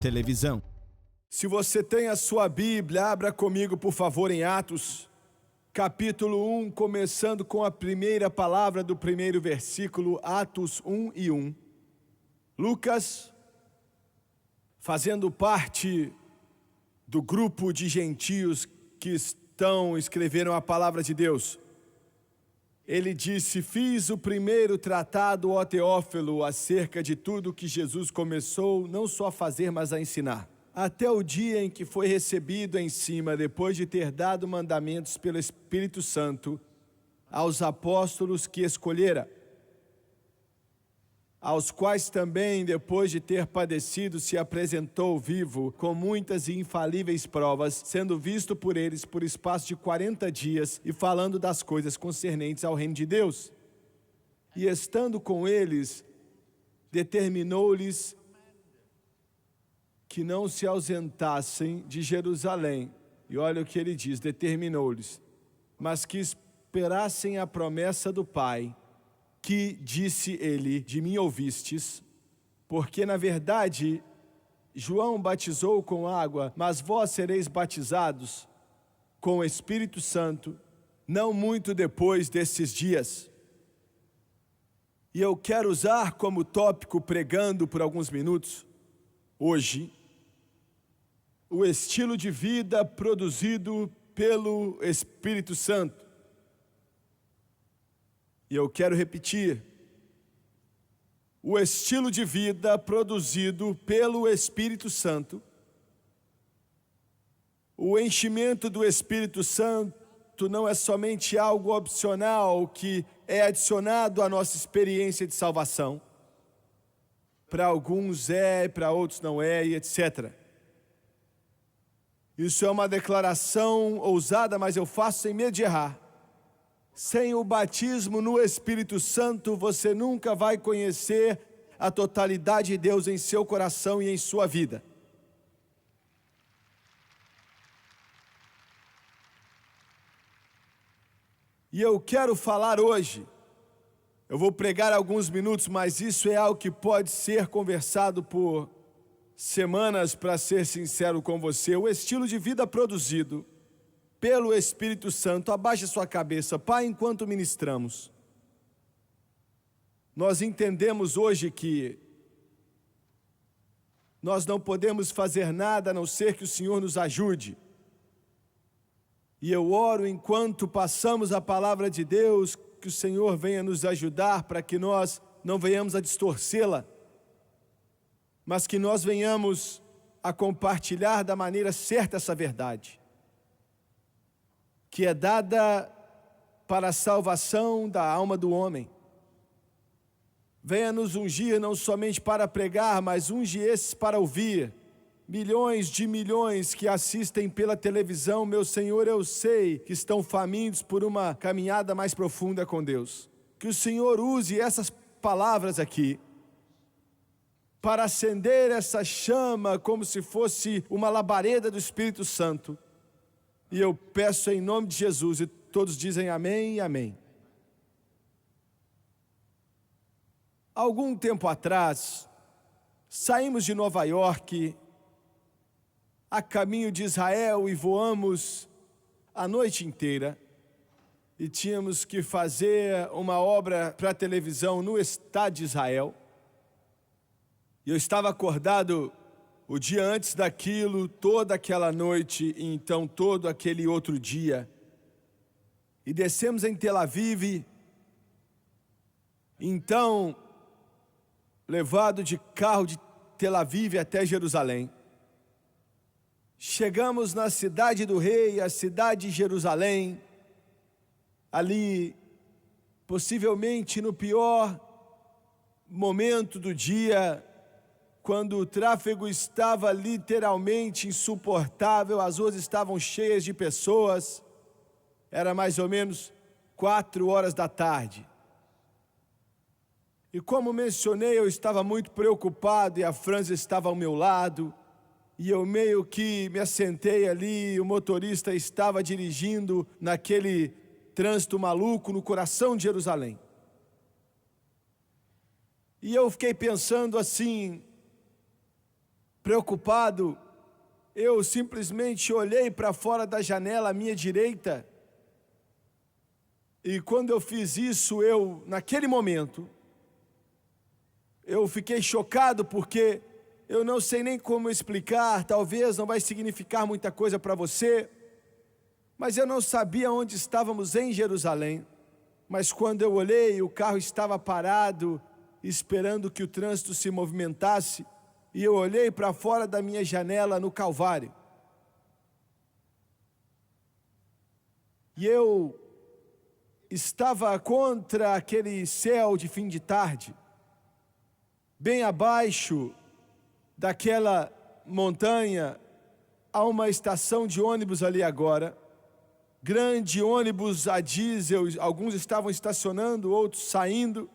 televisão. Se você tem a sua Bíblia, abra comigo, por favor, em Atos, capítulo 1, começando com a primeira palavra do primeiro versículo, Atos 1:1. Lucas, fazendo parte do grupo de gentios que escreveram a palavra de Deus, ele disse: fiz o primeiro tratado, ó Teófilo, acerca de tudo que Jesus começou não só a fazer, mas a ensinar, até o dia em que foi recebido em cima, depois de ter dado mandamentos pelo Espírito Santo aos apóstolos que escolhera, aos quais também, depois de ter padecido, se apresentou vivo, com muitas e infalíveis provas, sendo visto por eles por espaço de 40 dias, e falando das coisas concernentes ao reino de Deus. E estando com eles, determinou-lhes que não se ausentassem de Jerusalém. E olha o que ele diz: determinou-lhes, mas que esperassem a promessa do Pai, que, disse ele, de mim ouvistes, porque na verdade João batizou com água, mas vós sereis batizados com o Espírito Santo, não muito depois desses dias. E eu quero usar como tópico, pregando por alguns minutos, hoje, o estilo de vida produzido pelo Espírito Santo. E eu quero repetir: o estilo de vida produzido pelo Espírito Santo. O enchimento do Espírito Santo não é somente algo opcional que é adicionado à nossa experiência de salvação. Para alguns é, para outros não é, e etc. Isso é uma declaração ousada, mas eu faço sem medo de errar. Sem o batismo no Espírito Santo, você nunca vai conhecer a totalidade de Deus em seu coração e em sua vida. E eu quero falar hoje, eu vou pregar alguns minutos, mas isso é algo que pode ser conversado por semanas, para ser sincero com você. O estilo de vida produzido pelo Espírito Santo. Abaixe sua cabeça, Pai, enquanto ministramos. Nós entendemos hoje que nós não podemos fazer nada a não ser que o Senhor nos ajude. E eu oro enquanto passamos a palavra de Deus, que o Senhor venha nos ajudar para que nós não venhamos a distorcê-la, mas que nós venhamos a compartilhar da maneira certa essa verdade, que é dada para a salvação da alma do homem. Venha nos ungir não somente para pregar, mas unge esses para ouvir. Milhões de milhões que assistem pela televisão, meu Senhor, eu sei que estão famintos por uma caminhada mais profunda com Deus. Que o Senhor use essas palavras aqui para acender essa chama como se fosse uma labareda do Espírito Santo. E eu peço em nome de Jesus, e todos dizem amém e amém. Algum tempo atrás, saímos de Nova York, a caminho de Israel, e voamos a noite inteira. E tínhamos que fazer uma obra para a televisão no estado de Israel. E eu estava acordado o dia antes daquilo, toda aquela noite, e então todo aquele outro dia. E descemos em Tel Aviv, então, levado de carro de Tel Aviv até Jerusalém. Chegamos na cidade do rei, a cidade de Jerusalém, ali, possivelmente no pior momento do dia, quando o tráfego estava literalmente insuportável, as ruas estavam cheias de pessoas. Era mais ou menos 4 horas da tarde. E como mencionei, eu estava muito preocupado e a França estava ao meu lado. E eu meio que me assentei ali, o motorista estava dirigindo naquele trânsito maluco no coração de Jerusalém. E eu fiquei pensando assim: preocupado, eu simplesmente olhei para fora da janela à minha direita. E quando eu fiz isso, naquele momento, eu fiquei chocado porque eu não sei nem como explicar, talvez não vai significar muita coisa para você, mas eu não sabia onde estávamos em Jerusalém. Mas quando eu olhei, o carro estava parado, esperando que o trânsito se movimentasse, e eu olhei para fora da minha janela no Calvário. E eu estava contra aquele céu de fim de tarde, bem abaixo daquela montanha, há uma estação de ônibus ali agora, grande ônibus a diesel, alguns estavam estacionando, outros saindo,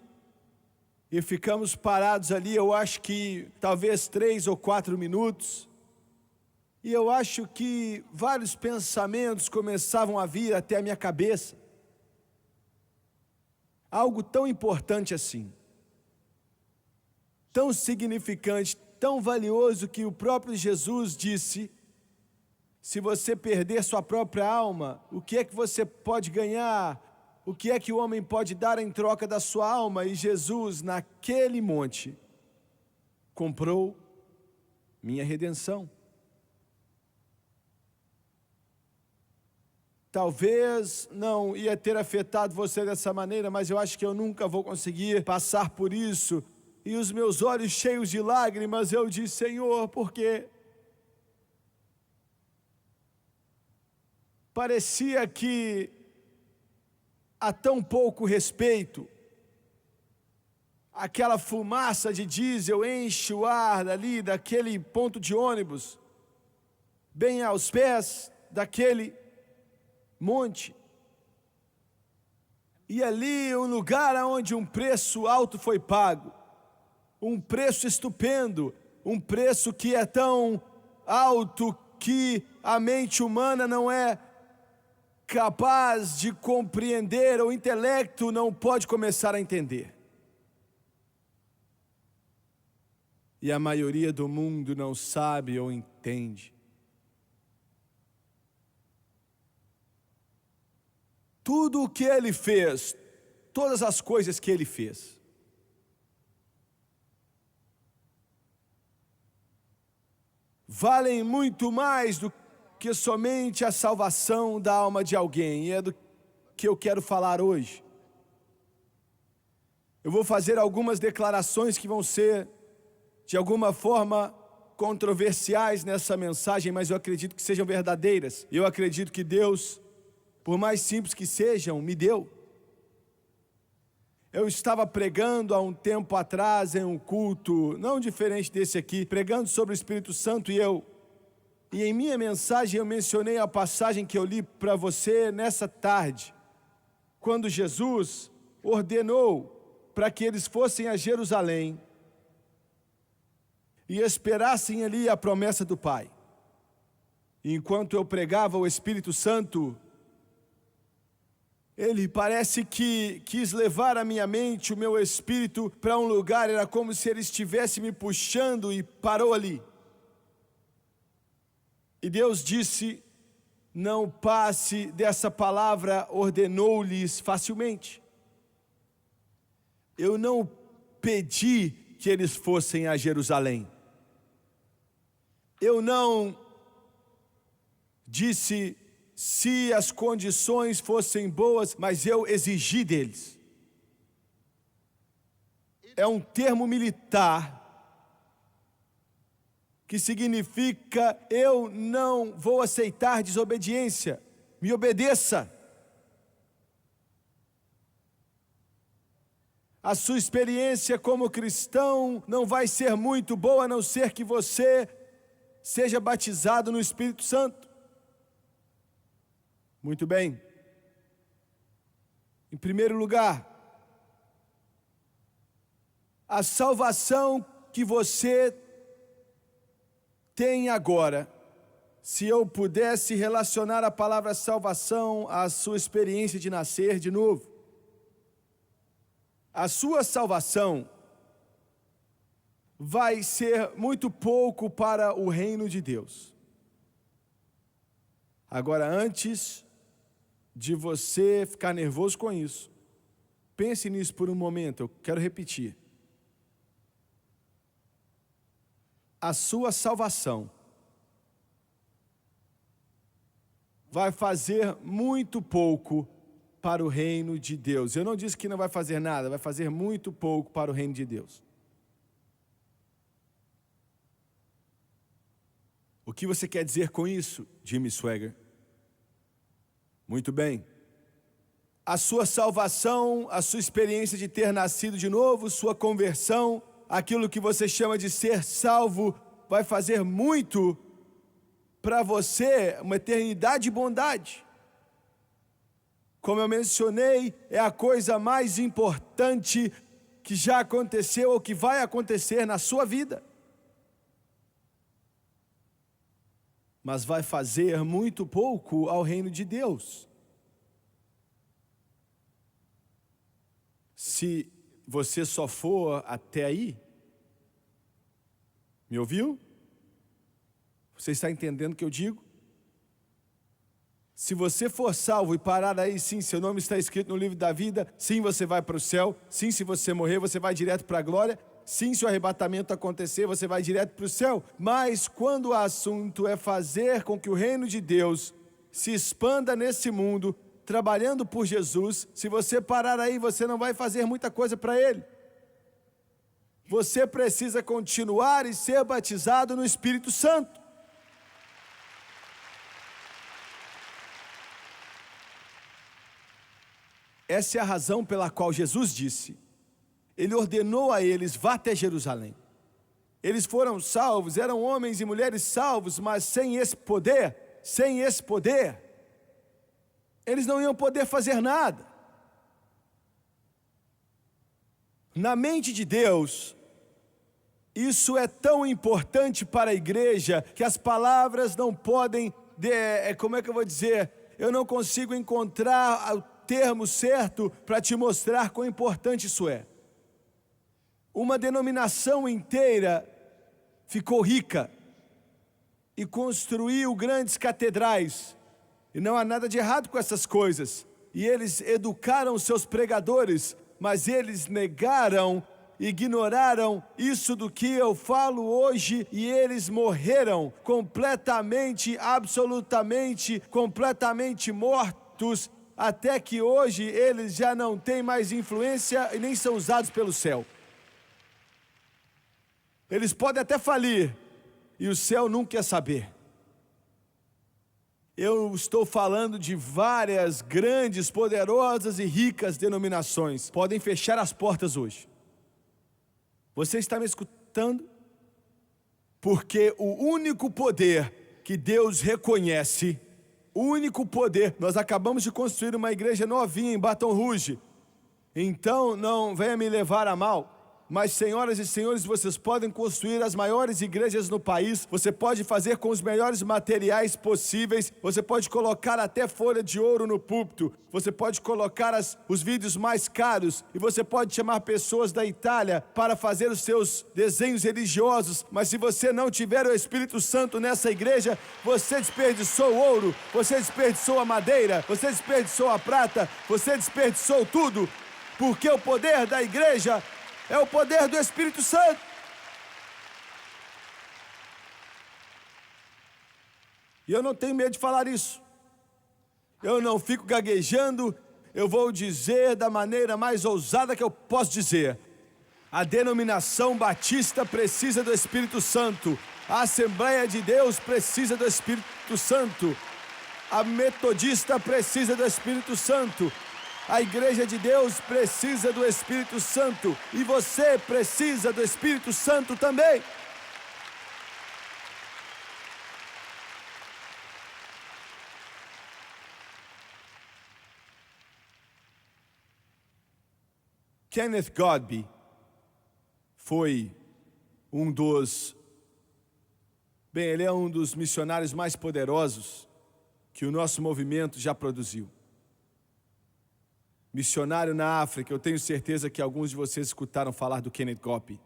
e ficamos parados ali, eu acho que talvez 3 ou 4 minutos, e eu acho que vários pensamentos começavam a vir até a minha cabeça, algo tão importante assim, tão significante, tão valioso que o próprio Jesus disse: se você perder sua própria alma, o que é que você pode ganhar? O que é que o homem pode dar em troca da sua alma? E Jesus, naquele monte, comprou minha redenção. Talvez não ia ter afetado você dessa maneira, mas eu acho que eu nunca vou conseguir passar por isso. E os meus olhos cheios de lágrimas, eu disse: Senhor, por quê? Parecia que há tão pouco respeito, aquela fumaça de diesel enche o ar dali, daquele ponto de ônibus, bem aos pés daquele monte. E ali um lugar onde um preço alto foi pago, um preço estupendo, um preço que é tão alto que a mente humana não é capaz de compreender, o intelecto não pode começar a entender. E a maioria do mundo não sabe ou entende. Tudo o que ele fez, todas as coisas que ele fez, valem muito mais do que somente a salvação da alma de alguém, e é do que eu quero falar hoje. Eu vou fazer algumas declarações que vão ser, de alguma forma, controversiais nessa mensagem, mas eu acredito que sejam verdadeiras. Eu acredito que Deus, por mais simples que sejam, me deu. Eu estava pregando há um tempo atrás em um culto, não diferente desse aqui, pregando sobre o Espírito Santo, e em minha mensagem eu mencionei a passagem que eu li para você nessa tarde, quando Jesus ordenou para que eles fossem a Jerusalém e esperassem ali a promessa do Pai. E enquanto eu pregava, o Espírito Santo, ele parece que quis levar a minha mente, o meu espírito, para um lugar, era como se ele estivesse me puxando e parou ali. E Deus disse: não passe dessa palavra, ordenou-lhes facilmente. Eu não pedi que eles fossem a Jerusalém. Eu não disse se as condições fossem boas, mas eu exigi deles. É um termo militar que significa: eu não vou aceitar desobediência, me obedeça. A sua experiência como cristão não vai ser muito boa, a não ser que você seja batizado no Espírito Santo. Muito bem. Em primeiro lugar, a salvação que você tem agora, se eu pudesse relacionar a palavra salvação à sua experiência de nascer de novo, a sua salvação vai ser muito pouco para o reino de Deus. Agora, antes de você ficar nervoso com isso, pense nisso por um momento, eu quero repetir. A sua salvação vai fazer muito pouco para o reino de Deus. Eu não disse que não vai fazer nada, vai fazer muito pouco para o reino de Deus. O que você quer dizer com isso, Jimmy Swaggart? Muito bem. A sua salvação, a sua experiência de ter nascido de novo, sua conversão, aquilo que você chama de ser salvo, vai fazer muito para você, uma eternidade de bondade. Como eu mencionei, é a coisa mais importante que já aconteceu ou que vai acontecer na sua vida. Mas vai fazer muito pouco ao reino de Deus. Se você só for até aí, me ouviu? Você está entendendo o que eu digo? Se você for salvo e parar aí, sim, seu nome está escrito no livro da vida, sim, você vai para o céu, sim, se você morrer, você vai direto para a glória, sim, se o arrebatamento acontecer, você vai direto para o céu. Mas quando o assunto é fazer com que o reino de Deus se expanda nesse mundo, trabalhando por Jesus, se você parar aí, você não vai fazer muita coisa para Ele. Você precisa continuar e ser batizado no Espírito Santo. Essa é a razão pela qual Jesus disse, Ele ordenou a eles, vá até Jerusalém. Eles foram salvos, eram homens e mulheres salvos, mas sem esse poder, eles não iam poder fazer nada. Na mente de Deus, isso é tão importante para a igreja, que as palavras não podem, como é que eu vou dizer? Eu não consigo encontrar o termo certo para te mostrar quão importante isso é. Uma denominação inteira ficou rica e construiu grandes catedrais. E não há nada de errado com essas coisas. E eles educaram seus pregadores, mas eles negaram, ignoraram isso do que eu falo hoje, e eles morreram completamente, absolutamente, completamente mortos, até que hoje eles já não têm mais influência e nem são usados pelo céu. Eles podem até falir, e o céu nunca quer saber. Eu estou falando de várias grandes, poderosas e ricas denominações. Podem fechar as portas hoje. Você está me escutando? Porque o único poder que Deus reconhece, o único poder, nós acabamos de construir uma igreja novinha em Baton Rouge. Então não venha me levar a mal. Mas, senhoras e senhores, vocês podem construir as maiores igrejas no país, você pode fazer com os melhores materiais possíveis, você pode colocar até folha de ouro no púlpito, você pode colocar os vídeos mais caros, e você pode chamar pessoas da Itália para fazer os seus desenhos religiosos, mas se você não tiver o Espírito Santo nessa igreja, você desperdiçou o ouro, você desperdiçou a madeira, você desperdiçou a prata, você desperdiçou tudo, porque o poder da igreja é o poder do Espírito Santo. E eu não tenho medo de falar isso. Eu não fico gaguejando, eu vou dizer da maneira mais ousada que eu posso dizer. A denominação batista precisa do Espírito Santo. A Assembleia de Deus precisa do Espírito Santo. A metodista precisa do Espírito Santo. A igreja de Deus precisa do Espírito Santo, e você precisa do Espírito Santo também. Kenneth Godby foi ele é um dos missionários mais poderosos que o nosso movimento já produziu. Missionário na África, eu tenho certeza que alguns de vocês escutaram falar do Kenneth Godby.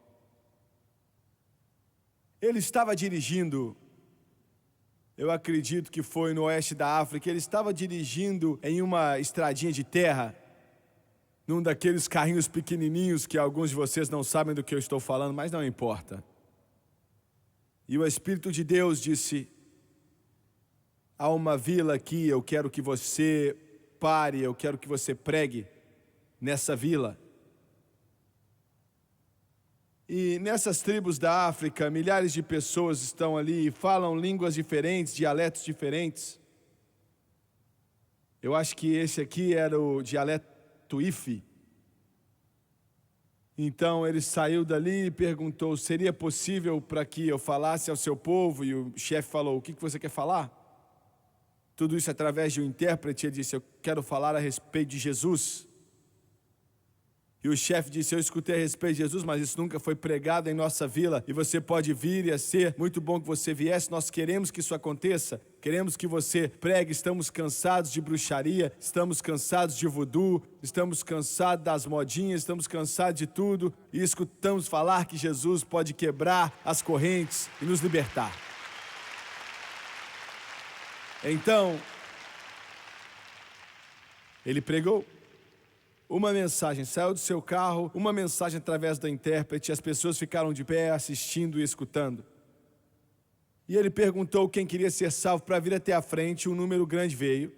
Ele estava dirigindo, eu acredito que foi no oeste da África, ele estava dirigindo em uma estradinha de terra, num daqueles carrinhos pequenininhos que alguns de vocês não sabem do que eu estou falando, mas não importa. E o Espírito de Deus disse: há uma vila aqui, eu quero que você pare, eu quero que você pregue nessa vila. E nessas tribos da África, milhares de pessoas estão ali e falam línguas diferentes, dialetos diferentes. Eu acho que esse aqui era o dialeto Ife. Então ele saiu dali e perguntou: seria possível para que eu falasse ao seu povo? E o chefe falou: o que você quer falar? Tudo isso através de um intérprete. Ele disse: eu quero falar a respeito de Jesus. E o chefe disse: eu escutei a respeito de Jesus, mas isso nunca foi pregado em nossa vila. E você pode vir, ia ser muito bom que você viesse. Nós queremos que isso aconteça. Queremos que você pregue. Estamos cansados de bruxaria, estamos cansados de voodoo, estamos cansados das modinhas, estamos cansados de tudo. E escutamos falar que Jesus pode quebrar as correntes e nos libertar. Então, ele pregou. Uma mensagem saiu do seu carro, uma mensagem através da intérprete, as pessoas ficaram de pé assistindo e escutando. E ele perguntou quem queria ser salvo para vir até a frente, um número grande veio.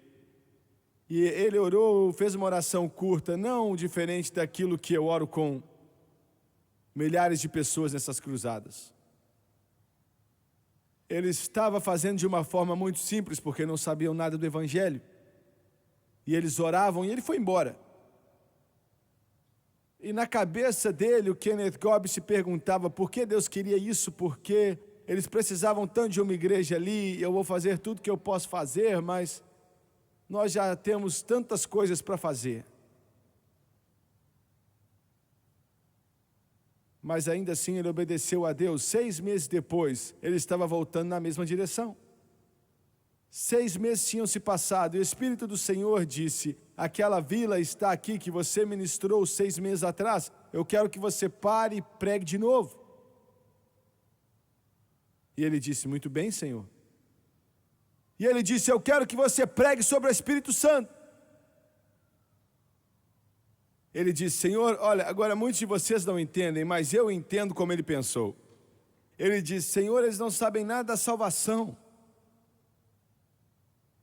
E ele orou, fez uma oração curta, não diferente daquilo que eu oro com milhares de pessoas nessas cruzadas. Ele estava fazendo de uma forma muito simples, porque não sabiam nada do Evangelho. E eles oravam e ele foi embora. E na cabeça dele, o Kenneth Cobb se perguntava por que Deus queria isso, porque eles precisavam tanto de uma igreja ali, eu vou fazer tudo que eu posso fazer, mas nós já temos tantas coisas para fazer. Mas ainda assim ele obedeceu a Deus. 6 meses depois, ele estava voltando na mesma direção. 6 meses tinham se passado e o Espírito do Senhor disse: aquela vila está aqui que você ministrou 6 meses atrás, eu quero que você pare e pregue de novo. E ele disse: muito bem, Senhor. E ele disse: eu quero que você pregue sobre o Espírito Santo. Ele disse: Senhor, olha, agora muitos de vocês não entendem, mas eu entendo como ele pensou. Ele disse: Senhor, eles não sabem nada da salvação.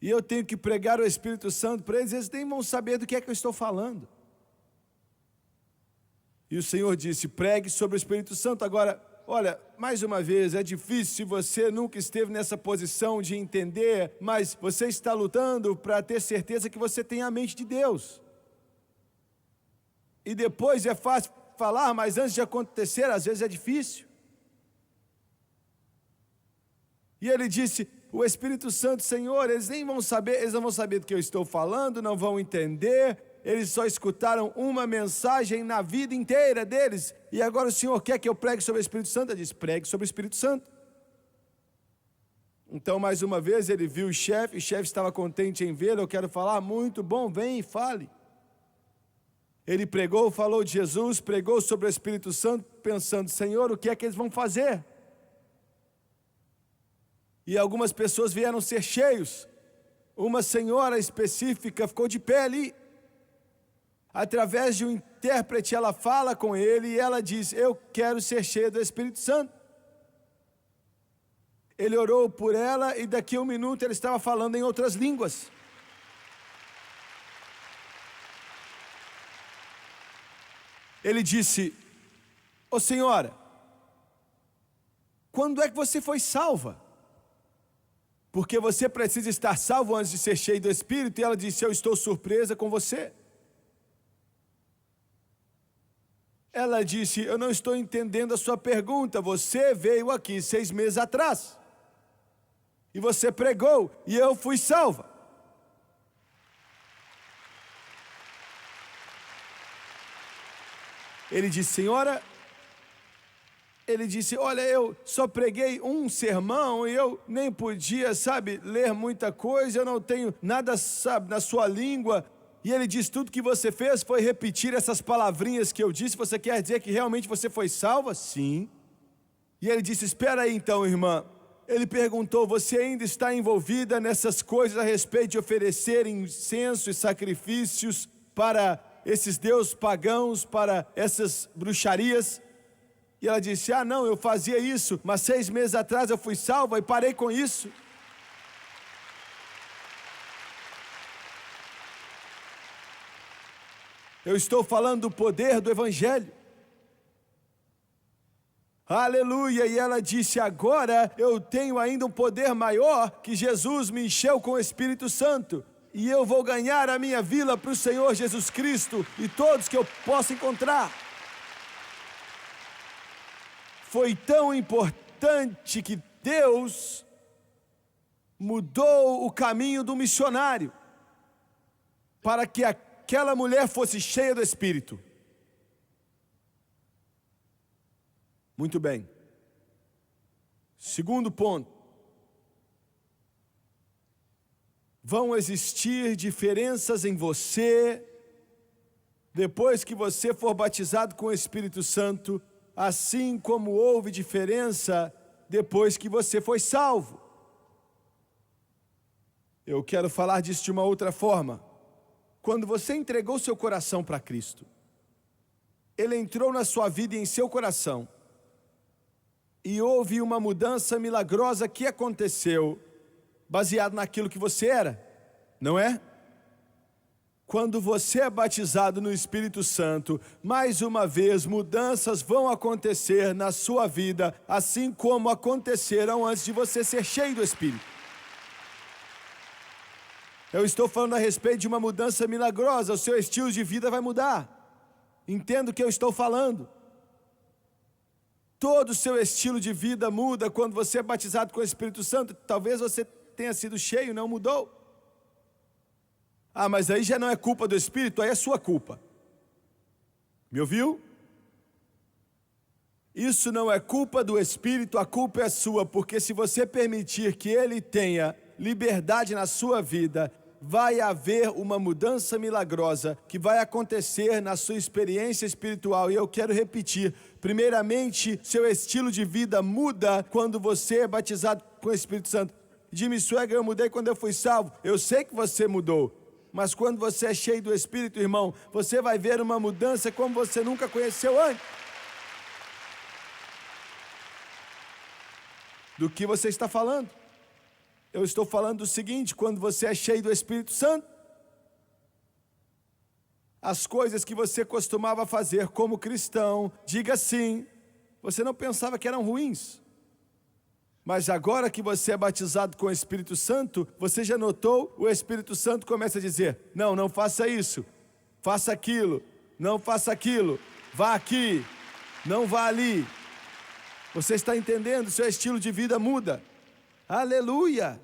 E eu tenho que pregar o Espírito Santo para eles, eles nem vão saber do que é que eu estou falando. E o Senhor disse: pregue sobre o Espírito Santo. Agora, olha, mais uma vez, é difícil se você nunca esteve nessa posição de entender, mas você está lutando para ter certeza que você tem a mente de Deus. E depois é fácil falar, mas antes de acontecer, às vezes é difícil. E ele disse: o Espírito Santo, Senhor, eles nem vão saber, eles não vão saber do que eu estou falando, não vão entender, eles só escutaram uma mensagem na vida inteira deles, e agora o Senhor quer que eu pregue sobre o Espírito Santo? Eu disse: pregue sobre o Espírito Santo. Então, mais uma vez, ele viu o chefe estava contente em vê-lo. Eu quero falar: muito bom, vem e fale. Ele pregou, falou de Jesus, pregou sobre o Espírito Santo, pensando: Senhor, o que é que eles vão fazer? E algumas pessoas vieram ser cheios. Uma senhora específica ficou de pé ali. Através de um intérprete, ela fala com ele e ela diz: eu quero ser cheia do Espírito Santo. Ele orou por ela e daqui a um minuto ele estava falando em outras línguas. Ele disse: ô senhora, quando é que você foi salva? Porque você precisa estar salvo antes de ser cheio do Espírito. E ela disse: eu estou surpresa com você. Ela disse: eu não estou entendendo a sua pergunta. Você veio aqui 6 meses atrás. E você pregou e eu fui salva. Ele disse: senhora, ele disse: olha, eu só preguei um sermão e eu nem podia, ler muita coisa, eu não tenho nada, na sua língua. E ele disse: tudo que você fez foi repetir essas palavrinhas que eu disse. Você quer dizer que realmente você foi salva? Sim. E ele disse: espera aí então, irmã. Ele perguntou: você ainda está envolvida nessas coisas a respeito de oferecer incenso e sacrifícios para esses deuses pagãos, para essas bruxarias? E ela disse: ah, não, eu fazia isso, mas 6 meses atrás eu fui salva e parei com isso. Eu estou falando do poder do Evangelho. Aleluia! E ela disse: agora eu tenho ainda um poder maior, que Jesus me encheu com o Espírito Santo. E eu vou ganhar a minha vida para o Senhor Jesus Cristo e todos que eu possa encontrar. Foi tão importante que Deus mudou o caminho do missionário para que aquela mulher fosse cheia do Espírito. Muito bem. Segundo ponto. Vão existir diferenças em você depois que você for batizado com o Espírito Santo, assim como houve diferença depois que você foi salvo. Eu quero falar disso de uma outra forma. Quando você entregou seu coração para Cristo, Ele entrou na sua vida e em seu coração, e houve uma mudança milagrosa que aconteceu, baseado naquilo que você era, não é? Quando você é batizado no Espírito Santo, mais uma vez mudanças vão acontecer na sua vida, assim como aconteceram antes de você ser cheio do Espírito. Eu estou falando a respeito de uma mudança milagrosa, o seu estilo de vida vai mudar. Entenda o que eu estou falando. Todo o seu estilo de vida muda quando você é batizado com o Espírito Santo. Talvez você tenha sido cheio, não mudou. Ah, mas aí já não é culpa do Espírito, aí é sua culpa. Me ouviu? Isso não é culpa do Espírito, a culpa é sua, porque se você permitir que Ele tenha liberdade na sua vida, vai haver uma mudança milagrosa que vai acontecer na sua experiência espiritual. E eu quero repetir, primeiramente, seu estilo de vida muda quando você é batizado com o Espírito Santo. Jimmy Swaggart, eu mudei quando eu fui salvo. Eu sei que você mudou, mas quando você é cheio do Espírito, irmão, você vai ver uma mudança como você nunca conheceu antes. Do que você está falando? Eu estou falando do seguinte: quando você é cheio do Espírito Santo, as coisas que você costumava fazer como cristão, diga sim, você não pensava que eram ruins. Mas agora que você é batizado com o Espírito Santo, você já notou, o Espírito Santo começa a dizer: não, não faça isso, faça aquilo, não faça aquilo, vá aqui, não vá ali. Você está entendendo? Seu estilo de vida muda. Aleluia!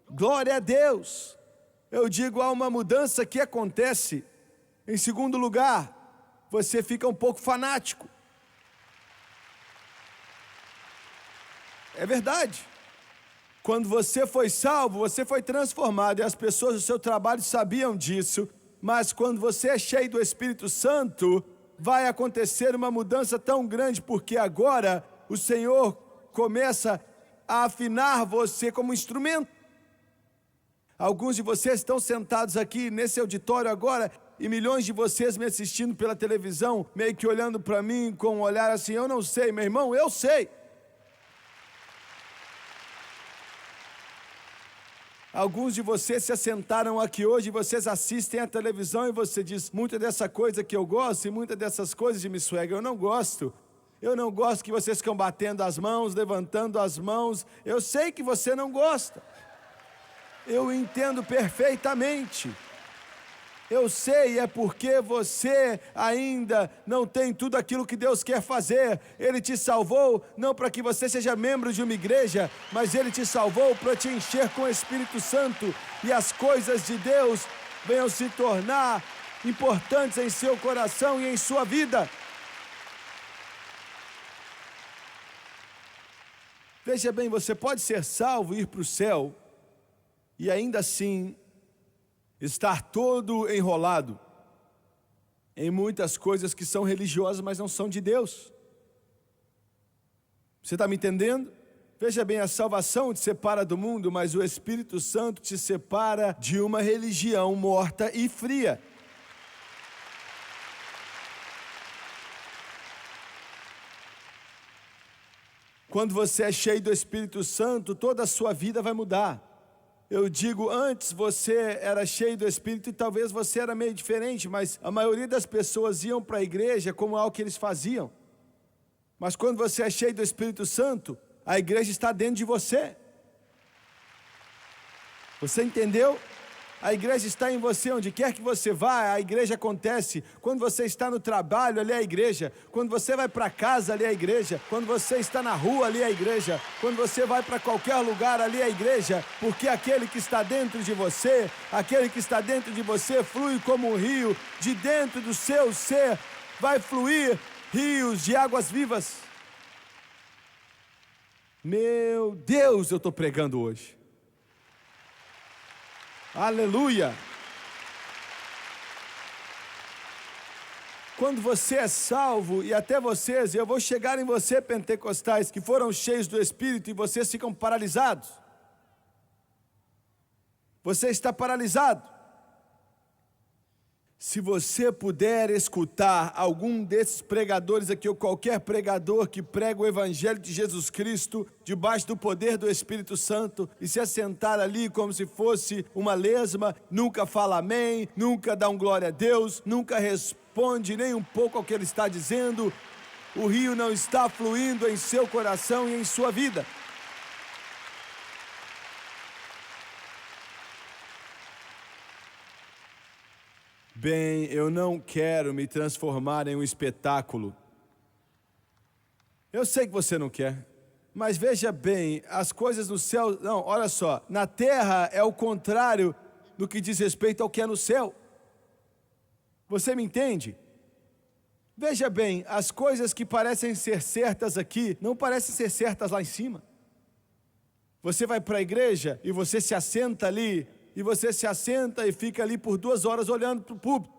Glória a Deus! Eu digo, há uma mudança que acontece. Em segundo lugar, você fica um pouco fanático. É verdade. Quando você foi salvo, você foi transformado, e as pessoas do seu trabalho sabiam disso. Mas quando você é cheio do Espírito Santo, vai acontecer uma mudança tão grande, porque agora o Senhor começa a afinar você como instrumento. Alguns de vocês estão sentados aqui nesse auditório agora, e milhões de vocês me assistindo pela televisão, meio que olhando para mim com um olhar assim: eu não sei, meu irmão, eu sei. Alguns de vocês se assentaram aqui hoje, vocês assistem a televisão e você diz: muita dessa coisa que eu gosto e muita dessas coisas de Miss Swaggart eu não gosto. Eu não gosto que vocês ficam batendo as mãos, levantando as mãos. Eu sei que você não gosta. Eu entendo perfeitamente. Eu sei, é porque você ainda não tem tudo aquilo que Deus quer fazer. Ele te salvou não para que você seja membro de uma igreja, mas Ele te salvou para te encher com o Espírito Santo e as coisas de Deus venham se tornar importantes em seu coração e em sua vida. Veja bem, você pode ser salvo e ir para o céu e ainda assim estar todo enrolado em muitas coisas que são religiosas, mas não são de Deus. Você está me entendendo? Veja bem, a salvação te separa do mundo, mas o Espírito Santo te separa de uma religião morta e fria. Quando você é cheio do Espírito Santo, toda a sua vida vai mudar. Eu digo, antes você era cheio do Espírito e talvez você era meio diferente, mas a maioria das pessoas iam para a igreja como algo que eles faziam. Mas quando você é cheio do Espírito Santo, a igreja está dentro de você. Você entendeu? A igreja está em você, onde quer que você vá, a igreja acontece. Quando você está no trabalho, ali é a igreja. Quando você vai para casa, ali é a igreja. Quando você está na rua, ali é a igreja. Quando você vai para qualquer lugar, ali é a igreja. Porque aquele que está dentro de você, flui como um rio. De dentro do seu ser vai fluir rios de águas vivas. Meu Deus, eu estou pregando hoje. Aleluia! Quando você é salvo, e até vocês, eu vou chegar em você, pentecostais, que foram cheios do Espírito e vocês ficam paralisados. Você está paralisado. Se você puder escutar algum desses pregadores aqui, ou qualquer pregador que prega o Evangelho de Jesus Cristo, debaixo do poder do Espírito Santo, e se assentar ali como se fosse uma lesma, nunca fala amém, nunca dá um glória a Deus, nunca responde nem um pouco ao que ele está dizendo, o rio não está fluindo em seu coração e em sua vida. Bem, eu não quero me transformar em um espetáculo. Eu sei que você não quer, mas veja bem, as coisas no céu... Não, olha só, na terra é o contrário no que diz respeito ao que é no céu. Você me entende? Veja bem, as coisas que parecem ser certas aqui, não parecem ser certas lá em cima. Você vai para a igreja e você se assenta ali, e você se assenta e fica ali por 2 horas olhando para o púlpito.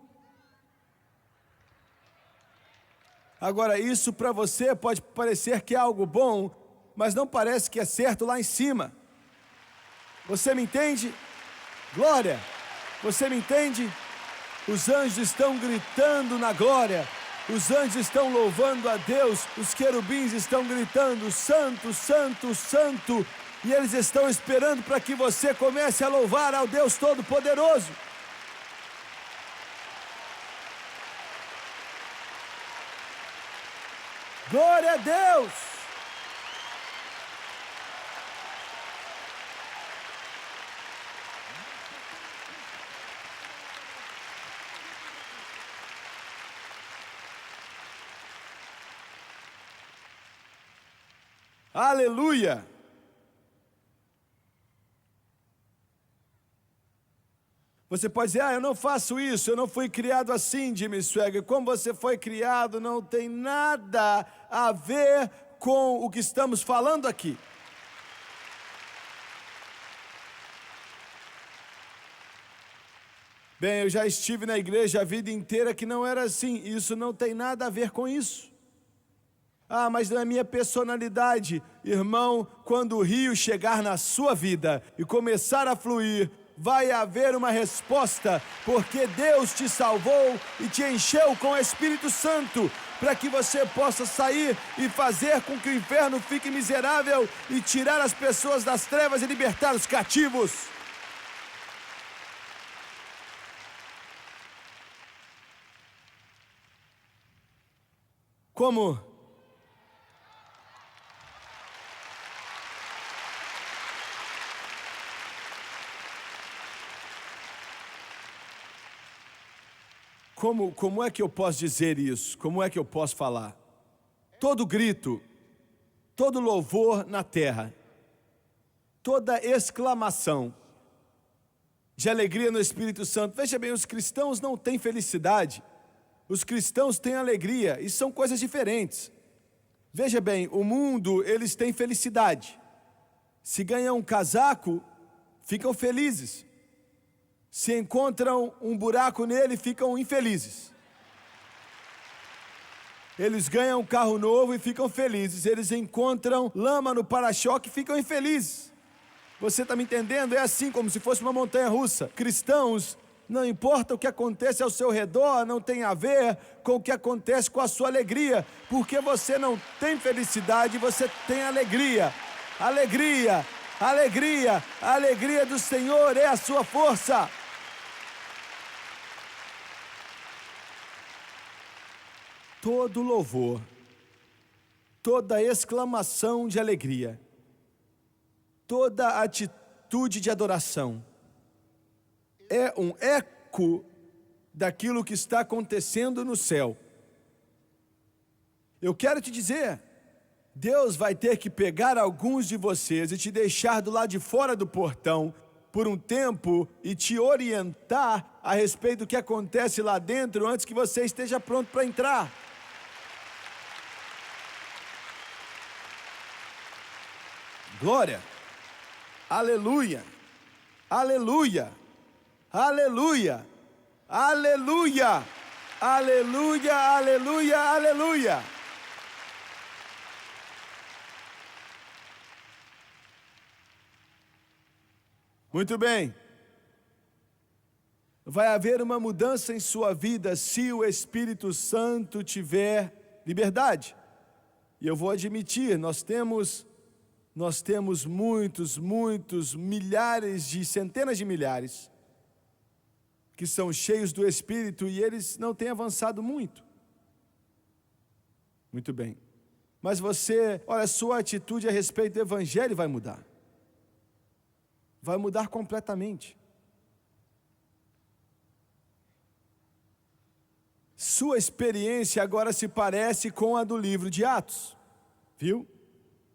Agora, isso para você pode parecer que é algo bom, mas não parece que é certo lá em cima. Você me entende? Glória! Você me entende? Os anjos estão gritando na glória. Os anjos estão louvando a Deus. Os querubins estão gritando, Santo, Santo, Santo. E eles estão esperando para que você comece a louvar ao Deus Todo-Poderoso. Glória a Deus! Aleluia! Você pode dizer, eu não faço isso, eu não fui criado assim, Jimmy Swaggart. Como você foi criado não tem nada a ver com o que estamos falando aqui. Bem, eu já estive na igreja a vida inteira que não era assim. Isso não tem nada a ver com isso. Ah, mas não é minha personalidade. Irmão, quando o rio chegar na sua vida e começar a fluir, vai haver uma resposta, porque Deus te salvou e te encheu com o Espírito Santo, para que você possa sair e fazer com que o inferno fique miserável e tirar as pessoas das trevas e libertar os cativos. Como é que eu posso dizer isso? Como é que eu posso falar? Todo grito, todo louvor na terra, toda exclamação de alegria no Espírito Santo. Veja bem, os cristãos não têm felicidade, os cristãos têm alegria, e são coisas diferentes. Veja bem, o mundo, eles têm felicidade. Se ganham um casaco, ficam felizes. Se encontram um buraco nele, ficam infelizes. Eles ganham um carro novo e ficam felizes. Eles encontram lama no para-choque e ficam infelizes. Você está me entendendo? É assim, como se fosse uma montanha-russa. Cristãos, não importa o que acontece ao seu redor, não tem a ver com o que acontece com a sua alegria. Porque você não tem felicidade, você tem alegria. Alegria, alegria, a alegria do Senhor é a sua força. Todo louvor, toda exclamação de alegria, toda atitude de adoração é um eco daquilo que está acontecendo no céu. Eu quero te dizer, Deus vai ter que pegar alguns de vocês e te deixar do lado de fora do portão por um tempo e te orientar a respeito do que acontece lá dentro antes que você esteja pronto para entrar. Glória, aleluia, aleluia, aleluia, aleluia, aleluia, aleluia, aleluia. Muito bem. Vai haver uma mudança em sua vida se o Espírito Santo tiver liberdade. E eu vou admitir, nós temos muitos, milhares centenas de milhares que são cheios do Espírito e eles não têm avançado muito. Muito bem. Mas olha, sua atitude a respeito do Evangelho vai mudar. Vai mudar completamente. Sua experiência agora se parece com a do livro de Atos, viu?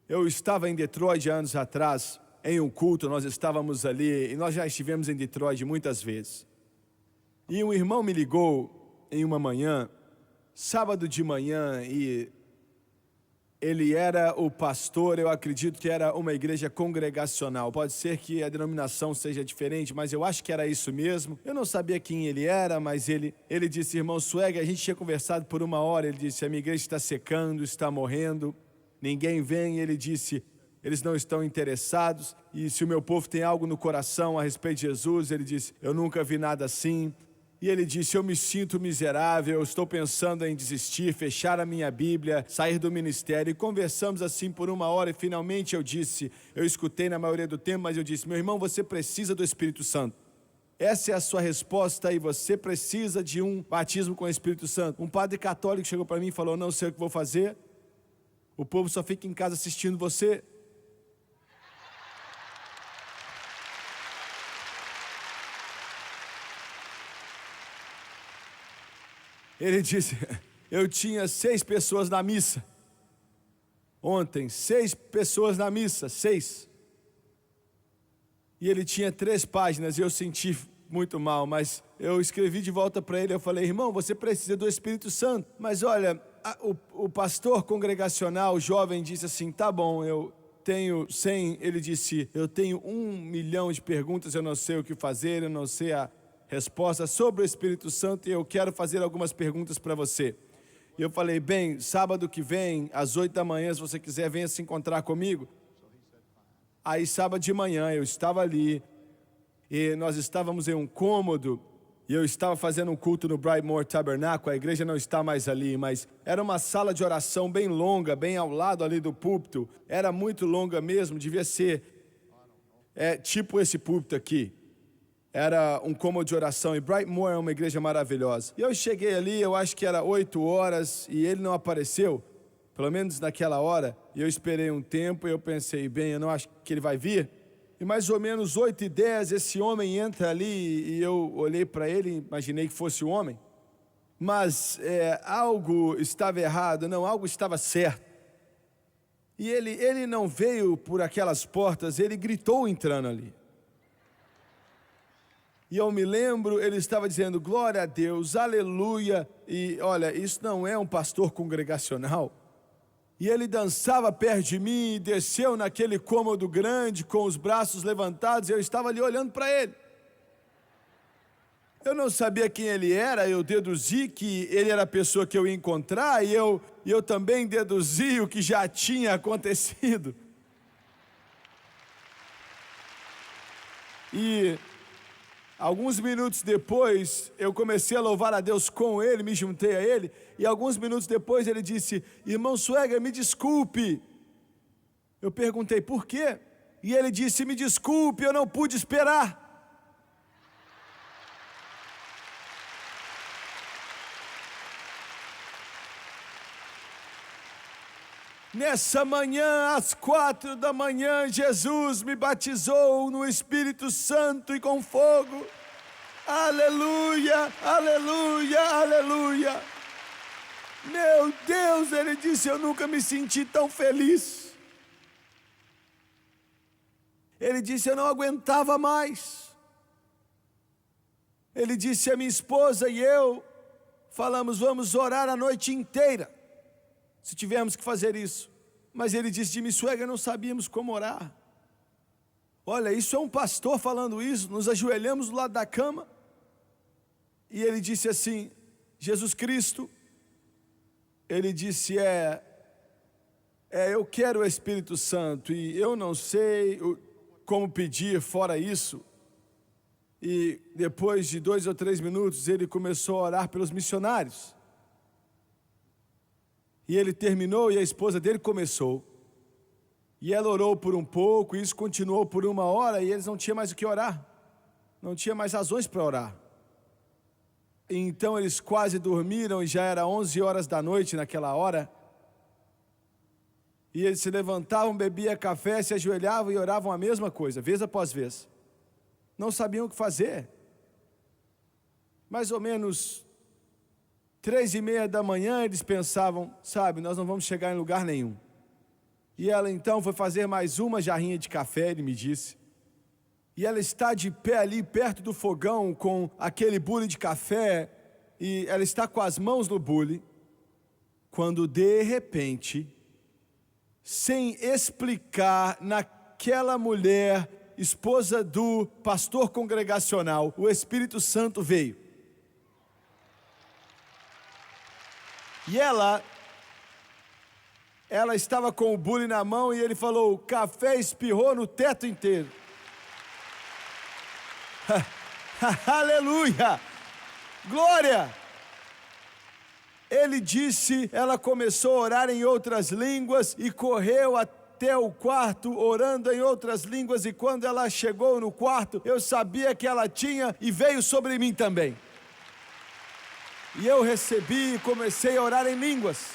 Eu estava em Detroit anos atrás, em um culto, nós estávamos ali, e nós já estivemos em Detroit muitas vezes. E um irmão me ligou em uma manhã, sábado de manhã, e ele era o pastor, eu acredito que era uma igreja congregacional. Pode ser que a denominação seja diferente, mas eu acho que era isso mesmo. Eu não sabia quem ele era, mas ele disse, irmão Swag, a gente tinha conversado por 1 hora, ele disse, a minha igreja está secando, está morrendo. Ninguém vem, ele disse, eles não estão interessados, e se o meu povo tem algo no coração a respeito de Jesus, ele disse, eu nunca vi nada assim. E ele disse, eu me sinto miserável, eu estou pensando em desistir, fechar a minha Bíblia, sair do ministério. E conversamos assim por 1 hora e finalmente eu escutei na maioria do tempo, mas eu disse, meu irmão, você precisa do Espírito Santo. Essa é a sua resposta aí, você precisa de um batismo com o Espírito Santo. Um padre católico chegou para mim e falou, não sei o que vou fazer. O povo só fica em casa assistindo você. Ele disse, eu tinha 6 pessoas na missa. Ontem, 6 pessoas na missa, 6. E ele tinha 3 páginas e eu senti muito mal, mas eu escrevi de volta para ele, eu falei, irmão, você precisa do Espírito Santo. Mas olha, o pastor congregacional jovem disse assim, tá bom, eu tenho 100, ele disse, eu tenho 1 milhão de perguntas, eu não sei o que fazer, eu não sei a resposta sobre o Espírito Santo e eu quero fazer algumas perguntas para você. E eu falei, bem, sábado que vem, às 8 da manhã, se você quiser, venha se encontrar comigo. Aí sábado de manhã eu estava ali e nós estávamos em um cômodo e eu estava fazendo um culto no Brightmoor Tabernacle, a igreja não está mais ali, mas era uma sala de oração bem longa, bem ao lado ali do púlpito, era muito longa mesmo, devia ser tipo esse púlpito aqui, era um cômodo de oração e Brightmoor é uma igreja maravilhosa. E eu cheguei ali, eu acho que era 8 horas e ele não apareceu, pelo menos naquela hora, e eu esperei um tempo e eu pensei, bem, eu não acho que ele vai vir. E mais ou menos 8h10, esse homem entra ali e eu olhei para ele e imaginei que fosse o homem. Mas algo estava errado, não, algo estava certo. E ele não veio por aquelas portas, ele gritou entrando ali. E eu me lembro, ele estava dizendo, glória a Deus, aleluia. E olha, isso não é um pastor congregacional. E ele dançava perto de mim, e desceu naquele cômodo grande, com os braços levantados, e eu estava ali olhando para ele. Eu não sabia quem ele era, eu deduzi que ele era a pessoa que eu ia encontrar e eu também deduzi o que já tinha acontecido. E alguns minutos depois, eu comecei a louvar a Deus com ele, me juntei a ele, e alguns minutos depois ele disse: irmão Swagger, me desculpe. Eu perguntei por quê? E ele disse: me desculpe, eu não pude esperar. Nessa manhã, às 4 da manhã, Jesus me batizou no Espírito Santo e com fogo. Aleluia, aleluia, aleluia. Meu Deus, ele disse, eu nunca me senti tão feliz. Ele disse, eu não aguentava mais. Ele disse, a minha esposa e eu falamos, vamos orar a noite inteira, se tivermos que fazer isso. Mas ele disse, Jimmy Swagger, não sabíamos como orar. Olha, isso é um pastor falando isso. Nos ajoelhamos do lado da cama e ele disse assim, Jesus Cristo, ele disse, eu quero o Espírito Santo e eu não sei como pedir fora isso. E depois de 2 ou 3 minutos ele começou a orar pelos missionários. E ele terminou e a esposa dele começou. E ela orou por um pouco, e isso continuou por 1 hora, e eles não tinham mais o que orar. Não tinha mais razões para orar. E então eles quase dormiram, e já era 11 horas da noite naquela hora. E eles se levantavam, bebiam café, se ajoelhavam e oravam a mesma coisa, vez após vez. Não sabiam o que fazer. Mais ou menos 3:30 da manhã, eles pensavam, sabe, nós não vamos chegar em lugar nenhum. E ela então foi fazer mais uma jarrinha de café, ele me disse. E ela está de pé ali perto do fogão com aquele bule de café. E ela está com as mãos no bule. Quando de repente, sem explicar, naquela mulher, esposa do pastor congregacional, o Espírito Santo veio. E ela estava com o bule na mão e ele falou, o café espirrou no teto inteiro. Aleluia! Glória! Ele disse, ela começou a orar em outras línguas e correu até o quarto orando em outras línguas, e quando ela chegou no quarto, eu sabia que ela tinha e veio sobre mim também. E eu recebi e comecei a orar em línguas.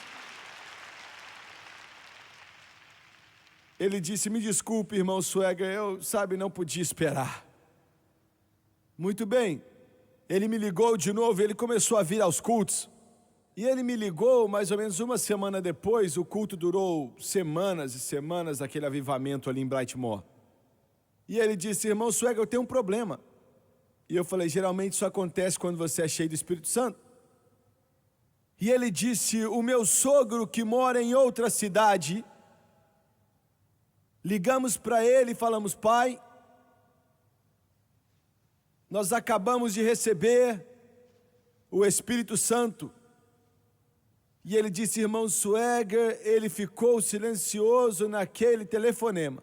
Ele disse, me desculpe, irmão Swagger, eu, não podia esperar. Muito bem, ele me ligou de novo, ele começou a vir aos cultos. E ele me ligou mais ou menos 1 semana depois, o culto durou semanas e semanas, aquele avivamento ali em Brightmoor. E ele disse, irmão Swagger, eu tenho um problema. E eu falei, geralmente isso acontece quando você é cheio do Espírito Santo. E ele disse, o meu sogro que mora em outra cidade, ligamos para ele e falamos, pai, nós acabamos de receber o Espírito Santo. E ele disse, irmão Swagger, ele ficou silencioso naquele telefonema.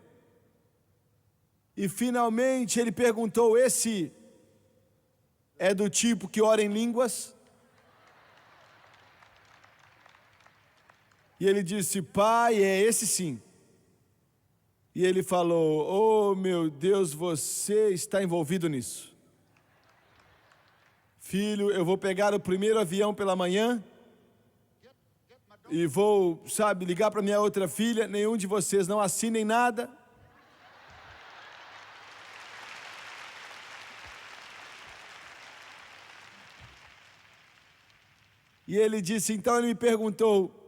E finalmente ele perguntou, esse é do tipo que ora em línguas? E ele disse, pai, é esse sim. E ele falou, oh meu Deus, você está envolvido nisso. Filho, eu vou pegar o primeiro avião pela manhã e vou, ligar para minha outra filha, nenhum de vocês não assinem nada. E ele disse, então ele me perguntou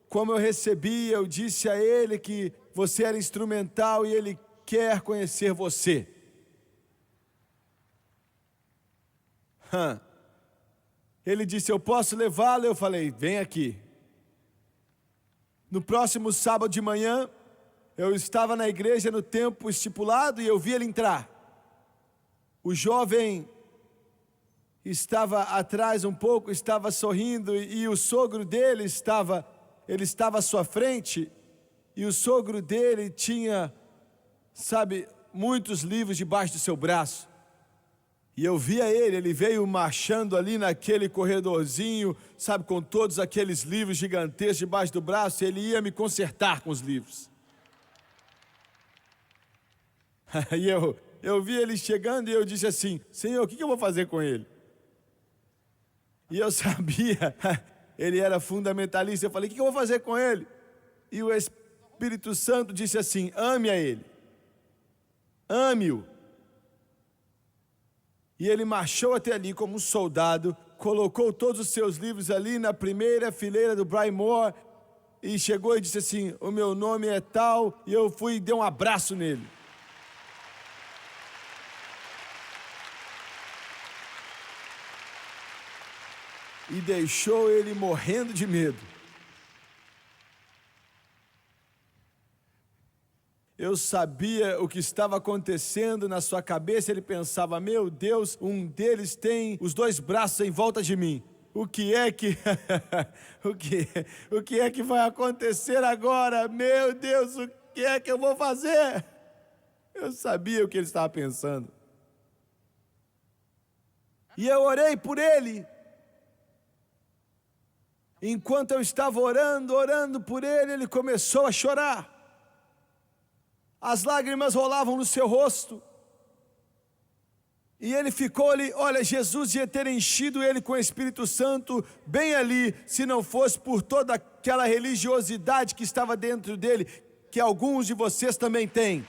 como eu recebi, eu disse a ele que você era instrumental e ele quer conhecer você. Ele disse, eu posso levá-lo? Eu falei, vem aqui. No próximo sábado de manhã, eu estava na igreja no tempo estipulado e eu vi ele entrar. O jovem estava atrás um pouco, estava sorrindo, e o sogro dele estava à sua frente, e o sogro dele tinha, sabe, muitos livros debaixo do seu braço. E eu via ele veio marchando ali naquele corredorzinho, sabe, com todos aqueles livros gigantescos debaixo do braço, e ele ia me consertar com os livros. E eu vi ele chegando e eu disse assim: Senhor, o que eu vou fazer com ele? E eu sabia, ele era fundamentalista. Eu falei: o que eu vou fazer com ele? E o Espírito Santo disse assim: ame a ele, ame-o. E ele marchou até ali como um soldado, colocou todos os seus livros ali na primeira fileira do Brian Moore, e chegou e disse assim: o meu nome é tal. E eu fui e dei um abraço nele. E deixou ele morrendo de medo. Eu sabia o que estava acontecendo na sua cabeça. Ele pensava: meu Deus, um deles tem os dois braços em volta de mim. O que é que o que é que vai acontecer agora? Meu Deus, o que é que eu vou fazer? Eu sabia o que ele estava pensando. E eu orei por ele. Enquanto eu estava orando por ele, ele começou a chorar. As lágrimas rolavam no seu rosto. E ele ficou ali. Olha, Jesus ia ter enchido ele com o Espírito Santo bem ali, se não fosse por toda aquela religiosidade que estava dentro dele, que alguns de vocês também têm.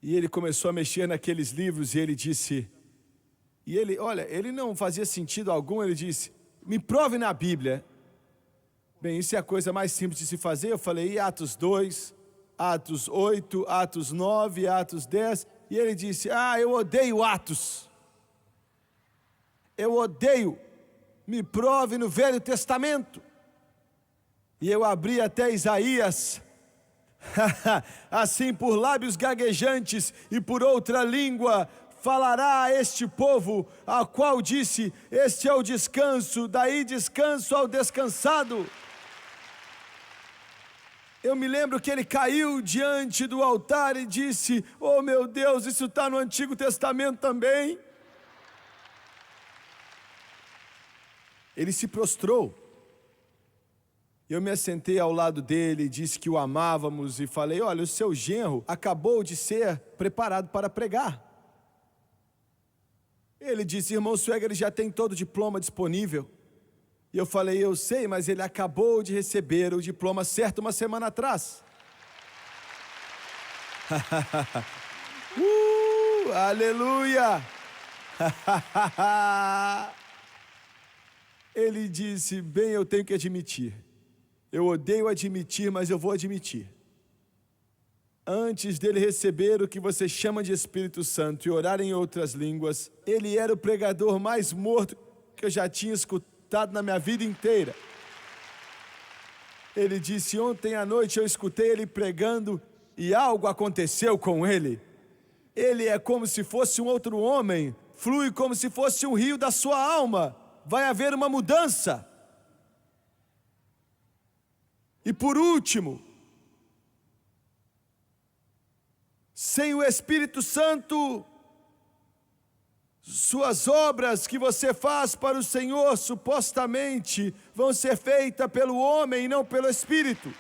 E ele começou a mexer naqueles livros e ele disse... E ele, olha, ele não fazia sentido algum. Ele disse: me prove na Bíblia. Bem, isso é a coisa mais simples de se fazer. Eu falei: e Atos 2, Atos 8, Atos 9, Atos 10. E ele disse: eu odeio Atos. Eu odeio. Me prove no Velho Testamento. E eu abri até Isaías. Assim, por lábios gaguejantes e por outra língua falará a este povo, a qual disse: este é o descanso, daí descanso ao descansado. Eu me lembro que ele caiu diante do altar e disse: oh meu Deus, isso está no Antigo Testamento também. Ele se prostrou. Eu me assentei ao lado dele, disse que o amávamos e falei: olha, o seu genro acabou de ser preparado para pregar. Ele disse: irmão Swagger, ele já tem todo o diploma disponível. E eu falei: eu sei, mas ele acabou de receber o diploma certo uma semana atrás. Aleluia! Ele disse: bem, eu tenho que admitir. Eu odeio admitir, mas eu vou admitir. Antes dele receber o que você chama de Espírito Santo e orar em outras línguas, ele era o pregador mais morto que eu já tinha escutado na minha vida inteira. Ele disse: ontem à noite eu escutei ele pregando e algo aconteceu com ele. Ele é como se fosse um outro homem, flui como se fosse um rio da sua alma. Vai haver uma mudança. E por último, sem o Espírito Santo, suas obras que você faz para o Senhor, supostamente, vão ser feitas pelo homem e não pelo Espírito.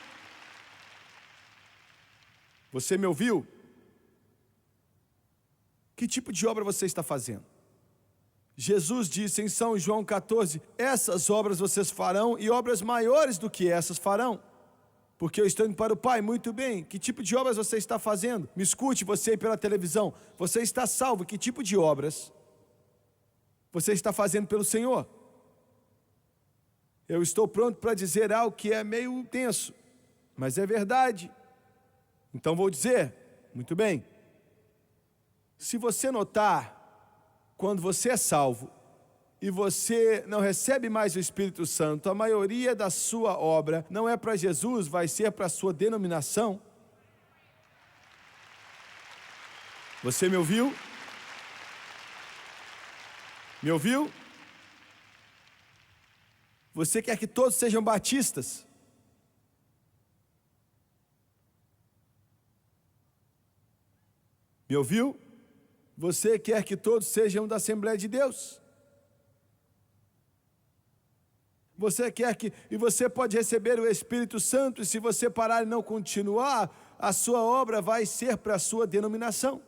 Você me ouviu? Que tipo de obra você está fazendo? Jesus disse em São João 14, essas obras vocês farão e obras maiores do que essas farão. Porque eu estou indo para o Pai. Muito bem, que tipo de obras você está fazendo? Me escute, você aí pela televisão. Você está salvo, que tipo de obras você está fazendo pelo Senhor? Eu estou pronto para dizer algo que é meio tenso, mas é verdade. Então vou dizer, muito bem. Se você notar, quando você é salvo, e você não recebe mais o Espírito Santo, a maioria da sua obra não é para Jesus, vai ser para a sua denominação. Você me ouviu? Me ouviu? Você quer que todos sejam batistas? Me ouviu? Você quer que todos sejam da Assembleia de Deus? Você quer que... E você pode receber o Espírito Santo, e se você parar e não continuar, a sua obra vai ser para a sua denominação.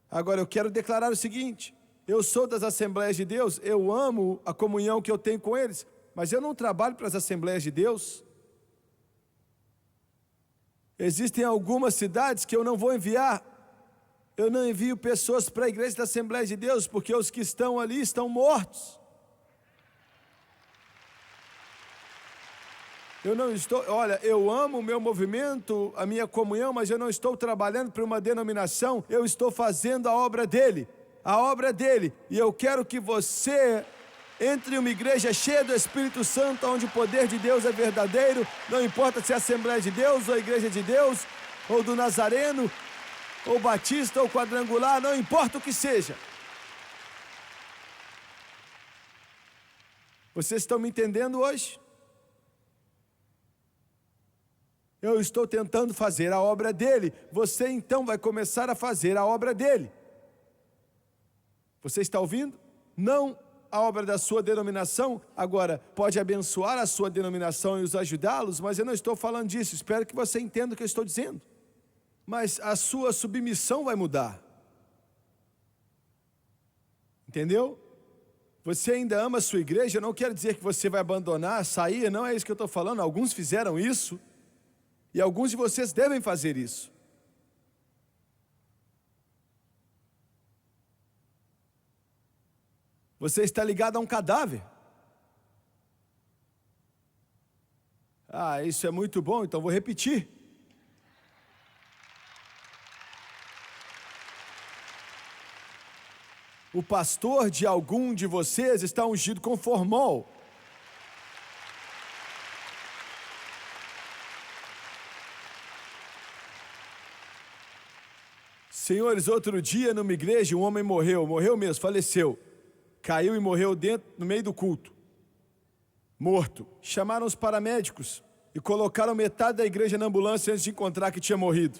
Agora eu quero declarar o seguinte: eu sou das Assembleias de Deus, eu amo a comunhão que eu tenho com eles, mas eu não trabalho para as Assembleias de Deus. Existem algumas cidades que eu não vou enviar. Eu não envio pessoas para a igreja da Assembleia de Deus, porque os que estão ali estão mortos. Olha, eu amo o meu movimento, a minha comunhão, mas eu não estou trabalhando para uma denominação, eu estou fazendo a obra dele. A obra dele. E eu quero que você entre em uma igreja cheia do Espírito Santo, onde o poder de Deus é verdadeiro, não importa se é a Assembleia de Deus, ou a Igreja de Deus, ou do Nazareno, ou Batista, ou Quadrangular, não importa o que seja. Vocês estão me entendendo hoje? Eu estou tentando fazer a obra dele, você então vai começar a fazer a obra dele. Você está ouvindo? Não a obra da sua denominação, agora pode abençoar a sua denominação e os ajudá-los, mas eu não estou falando disso, espero que você entenda o que eu estou dizendo. Mas a sua submissão vai mudar. Entendeu? Você ainda ama a sua igreja, não quero dizer que você vai abandonar, sair, não é isso que eu estou falando, alguns fizeram isso, e alguns de vocês devem fazer isso. Você está ligado a um cadáver. Ah, isso é muito bom, então vou repetir. O pastor de algum de vocês está ungido com formol. Senhores, outro dia numa igreja um homem morreu mesmo, faleceu. Caiu e morreu no meio do culto. Morto. Chamaram os paramédicos e colocaram metade da igreja na ambulância antes de encontrar que tinha morrido.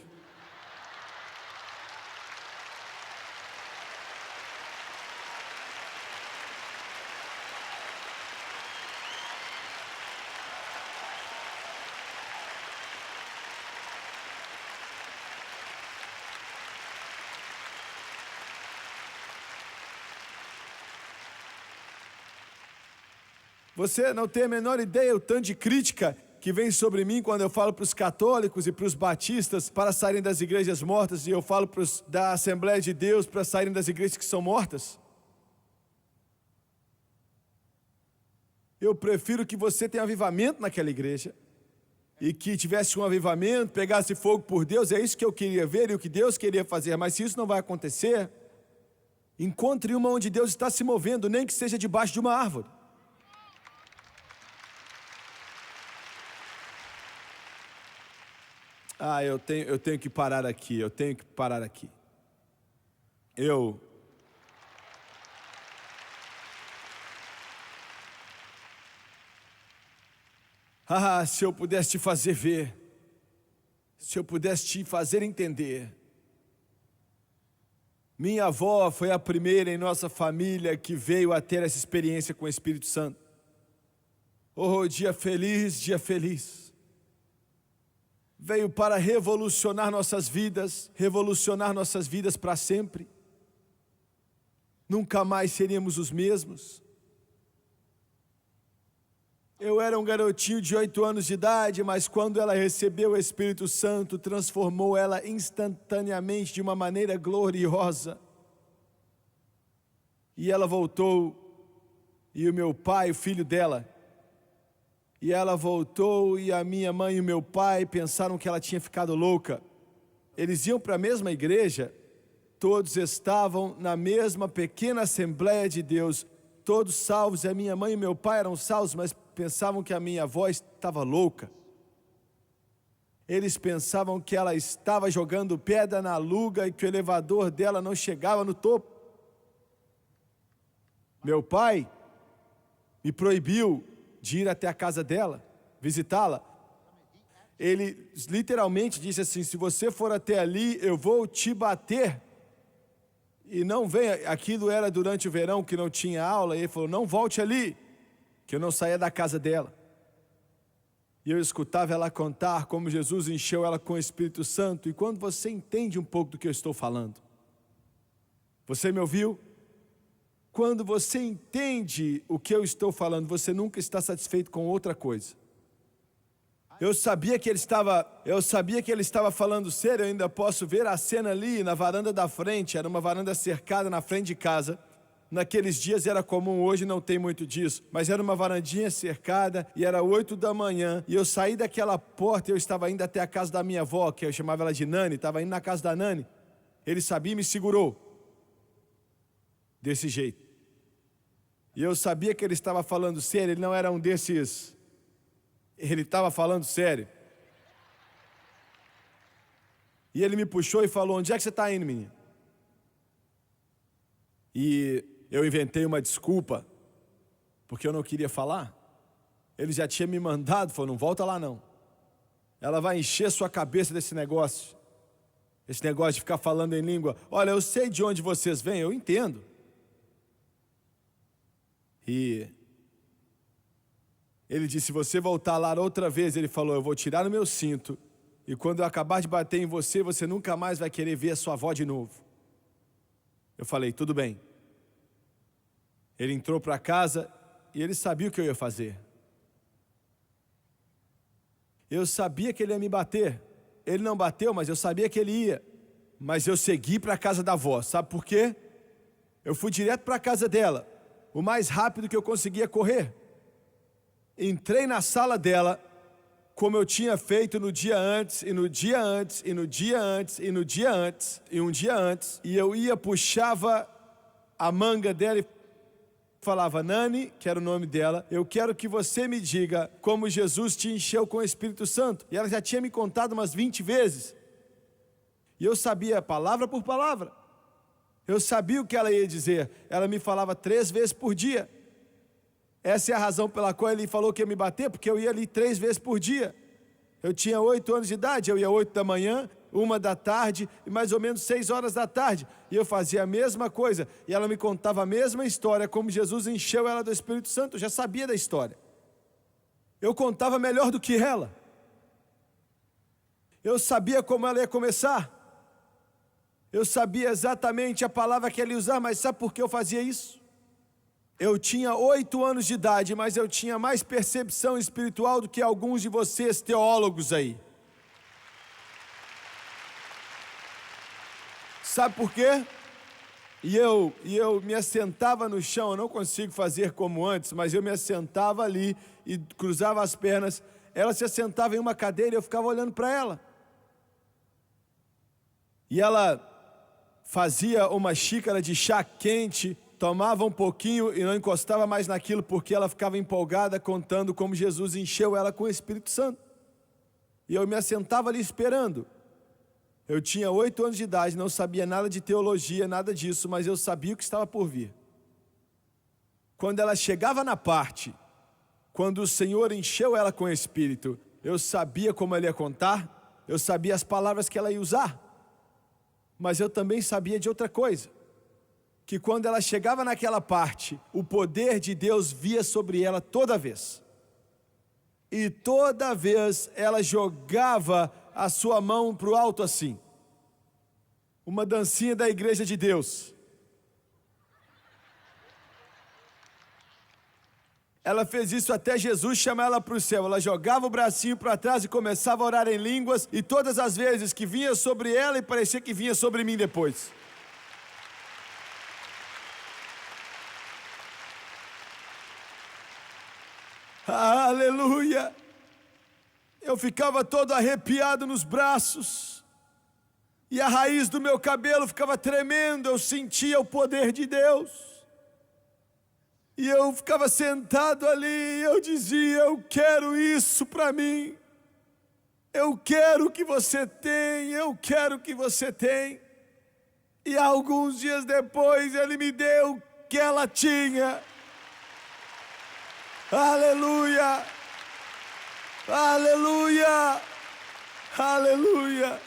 Você não tem a menor ideia o tanto de crítica que vem sobre mim quando eu falo para os católicos e para os batistas para saírem das igrejas mortas, e eu falo para os da Assembleia de Deus para saírem das igrejas que são mortas. Eu prefiro que você tenha avivamento naquela igreja e que tivesse um avivamento, pegasse fogo por Deus, é isso que eu queria ver e o que Deus queria fazer, mas se isso não vai acontecer, encontre uma onde Deus está se movendo, nem que seja debaixo de uma árvore. Ah, eu tenho que parar aqui, se eu pudesse te fazer ver, se eu pudesse te fazer entender. Minha avó foi a primeira em nossa família que veio a ter essa experiência com o Espírito Santo. Oh, dia feliz, dia feliz. Veio para revolucionar nossas vidas para sempre. Nunca mais seríamos os mesmos. Eu era um garotinho de 8 anos de idade, mas quando ela recebeu o Espírito Santo, transformou ela instantaneamente de uma maneira gloriosa. E ela voltou, e o meu pai, o filho dela, e ela voltou, e a minha mãe e o meu pai pensaram que ela tinha ficado louca. Eles iam para a mesma igreja, todos estavam na mesma pequena Assembleia de Deus, todos salvos, e a minha mãe e meu pai eram salvos, mas pensavam que a minha avó estava louca. Eles pensavam que ela estava jogando pedra na luga e que o elevador dela não chegava no topo. Meu pai me proibiu de ir até a casa dela, visitá-la. Ele literalmente disse assim: se você for até ali, eu vou te bater. E não venha. Aquilo era durante o verão, que não tinha aula, e ele falou: não volte ali, que eu não saía da casa dela. E eu escutava ela contar como Jesus encheu ela com o Espírito Santo. E quando você entende um pouco do que eu estou falando, você me ouviu? Quando você entende o que eu estou falando, você nunca está satisfeito com outra coisa. Eu sabia que ele estava falando sério. Eu ainda posso ver a cena ali na varanda da frente. Era uma varanda cercada na frente de casa. Naqueles dias era comum, hoje não tem muito disso, mas era uma varandinha cercada e era 8 da manhã, e eu saí daquela porta e eu estava indo até a casa da minha avó, que eu chamava ela de Nani, estava indo na casa da Nani. Ele sabia e me segurou desse jeito. E eu sabia que ele estava falando sério, ele não era um desses, ele estava falando sério. E ele me puxou e falou: onde é que você está indo, menina? E eu inventei uma desculpa, porque eu não queria falar. Ele já tinha me mandado, falou: não volta lá não. Ela vai encher sua cabeça desse negócio. Esse negócio de ficar falando em língua. Olha, eu sei de onde vocês vêm, eu entendo. E ele disse: se você voltar lá outra vez, ele falou, eu vou tirar no meu cinto, e quando eu acabar de bater em você, você nunca mais vai querer ver a sua avó de novo. Eu falei: tudo bem. Ele entrou para casa e ele sabia o que eu ia fazer. Eu sabia que ele ia me bater. Ele não bateu, mas eu sabia que ele ia. Mas eu segui para a casa da avó. Sabe por quê? Eu fui direto para a casa dela, o mais rápido que eu conseguia correr. Entrei na sala dela, como eu tinha feito no dia antes, e no dia antes, e no dia antes, e no dia antes, e um dia antes. E eu ia, puxava a manga dela e falava: Nani, que era o nome dela, eu quero que você me diga como Jesus te encheu com o Espírito Santo. E ela já tinha me contado umas 20 vezes. E eu sabia palavra por palavra. Eu sabia o que ela ia dizer. Ela me falava 3 vezes por dia. Essa é a razão pela qual ele falou que ia me bater, porque eu ia ali 3 vezes por dia. Eu tinha 8 anos de idade, eu ia 8 da manhã, 1 da tarde e mais ou menos 6 horas da tarde. E eu fazia a mesma coisa. E ela me contava a mesma história, como Jesus encheu ela do Espírito Santo. Eu já sabia da história. Eu contava melhor do que ela. Eu sabia como ela ia começar. Eu sabia exatamente a palavra que ela ia usar, mas sabe por que eu fazia isso? Eu tinha 8 anos de idade, mas eu tinha mais percepção espiritual do que alguns de vocês teólogos aí. Sabe por quê? E eu me assentava no chão. Eu não consigo fazer como antes, mas eu me assentava ali e cruzava as pernas. Ela se assentava em uma cadeira e eu ficava olhando para ela. E ela fazia uma xícara de chá quente, tomava um pouquinho e não encostava mais naquilo, porque ela ficava empolgada contando como Jesus encheu ela com o Espírito Santo. E eu me assentava ali esperando. Eu tinha 8 anos de idade, não sabia nada de teologia, nada disso, mas eu sabia o que estava por vir. Quando ela chegava na parte, quando o Senhor encheu ela com o Espírito, eu sabia como ela ia contar, eu sabia as palavras que ela ia usar. Mas eu também sabia de outra coisa, que quando ela chegava naquela parte, o poder de Deus via sobre ela toda vez. E toda vez ela jogava a sua mão para o alto assim. Uma dancinha da igreja de Deus. Ela fez isso até Jesus chamar ela para o céu. Ela jogava o bracinho para trás e começava a orar em línguas. E todas as vezes que vinha sobre ela, e parecia que vinha sobre mim depois. Aleluia! Eu ficava todo arrepiado nos braços, e a raiz do meu cabelo ficava tremendo. Eu sentia o poder de Deus. E eu ficava sentado ali e eu dizia: eu quero isso para mim. Eu quero o que você tem, eu quero o que você tem. E alguns dias depois ele me deu o que ela tinha. Aleluia! Aleluia! Aleluia!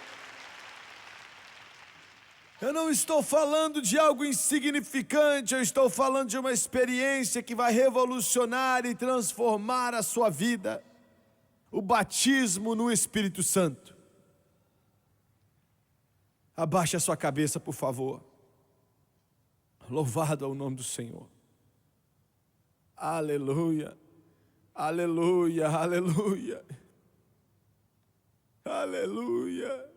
Eu não estou falando de algo insignificante, eu estou falando de uma experiência que vai revolucionar e transformar a sua vida. O batismo no Espírito Santo. Abaixe a sua cabeça, por favor. Louvado é o nome do Senhor. Aleluia, aleluia, aleluia. Aleluia,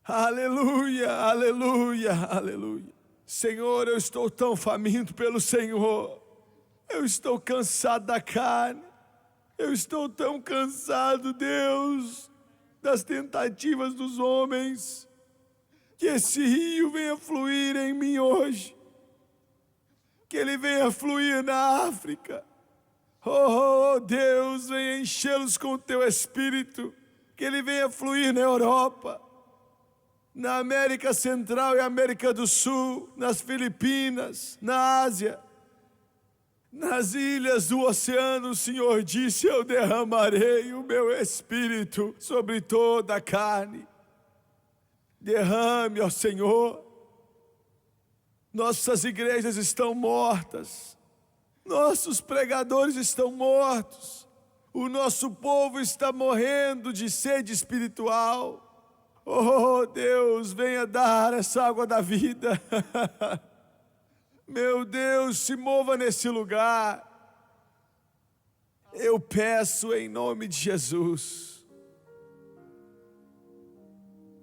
aleluia, aleluia, aleluia. Senhor, eu estou tão faminto pelo Senhor. Eu estou cansado da carne. Eu estou tão cansado, Deus, das tentativas dos homens. Que esse rio venha fluir em mim hoje. Que ele venha fluir na África. Oh, Deus, venha enchê-los com o teu Espírito. Que ele venha fluir na Europa, na América Central e América do Sul, nas Filipinas, na Ásia, nas ilhas do oceano. O Senhor disse: eu derramarei o meu Espírito sobre toda a carne. Derrame, ó Senhor. Nossas igrejas estão mortas, nossos pregadores estão mortos, o nosso povo está morrendo de sede espiritual. Oh Deus, venha dar essa água da vida. Meu Deus, se mova nesse lugar. Eu peço em nome de Jesus.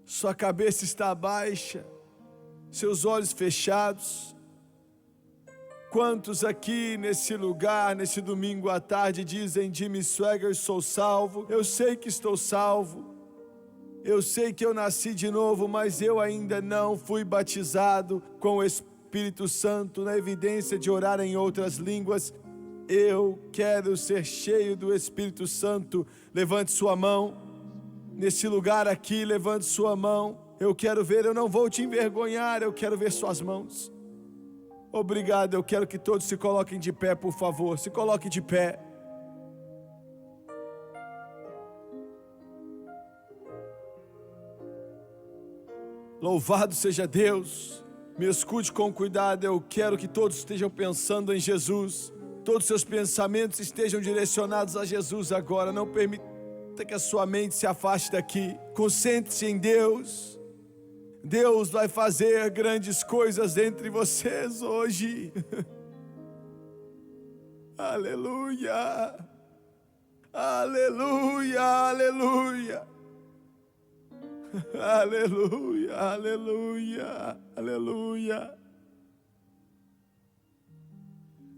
Sua cabeça está baixa, seus olhos fechados. Quantos aqui nesse lugar, nesse domingo à tarde, dizem: Jimmy Swaggart, sou salvo? Eu sei que estou salvo. Eu sei que eu nasci de novo, mas eu ainda não fui batizado com o Espírito Santo na evidência de orar em outras línguas. Eu quero ser cheio do Espírito Santo. Levante sua mão. Nesse lugar aqui, levante sua mão. Eu quero ver, eu não vou te envergonhar, eu quero ver suas mãos. Obrigado, eu quero que todos se coloquem de pé, por favor. Se coloquem de pé. Louvado seja Deus. Me escute com cuidado, eu quero que todos estejam pensando em Jesus. Todos os seus pensamentos estejam direcionados a Jesus agora. Não permita que a sua mente se afaste daqui. Concentre-se em Deus. Deus vai fazer grandes coisas entre vocês hoje. Aleluia. Aleluia, aleluia. Aleluia, aleluia, aleluia.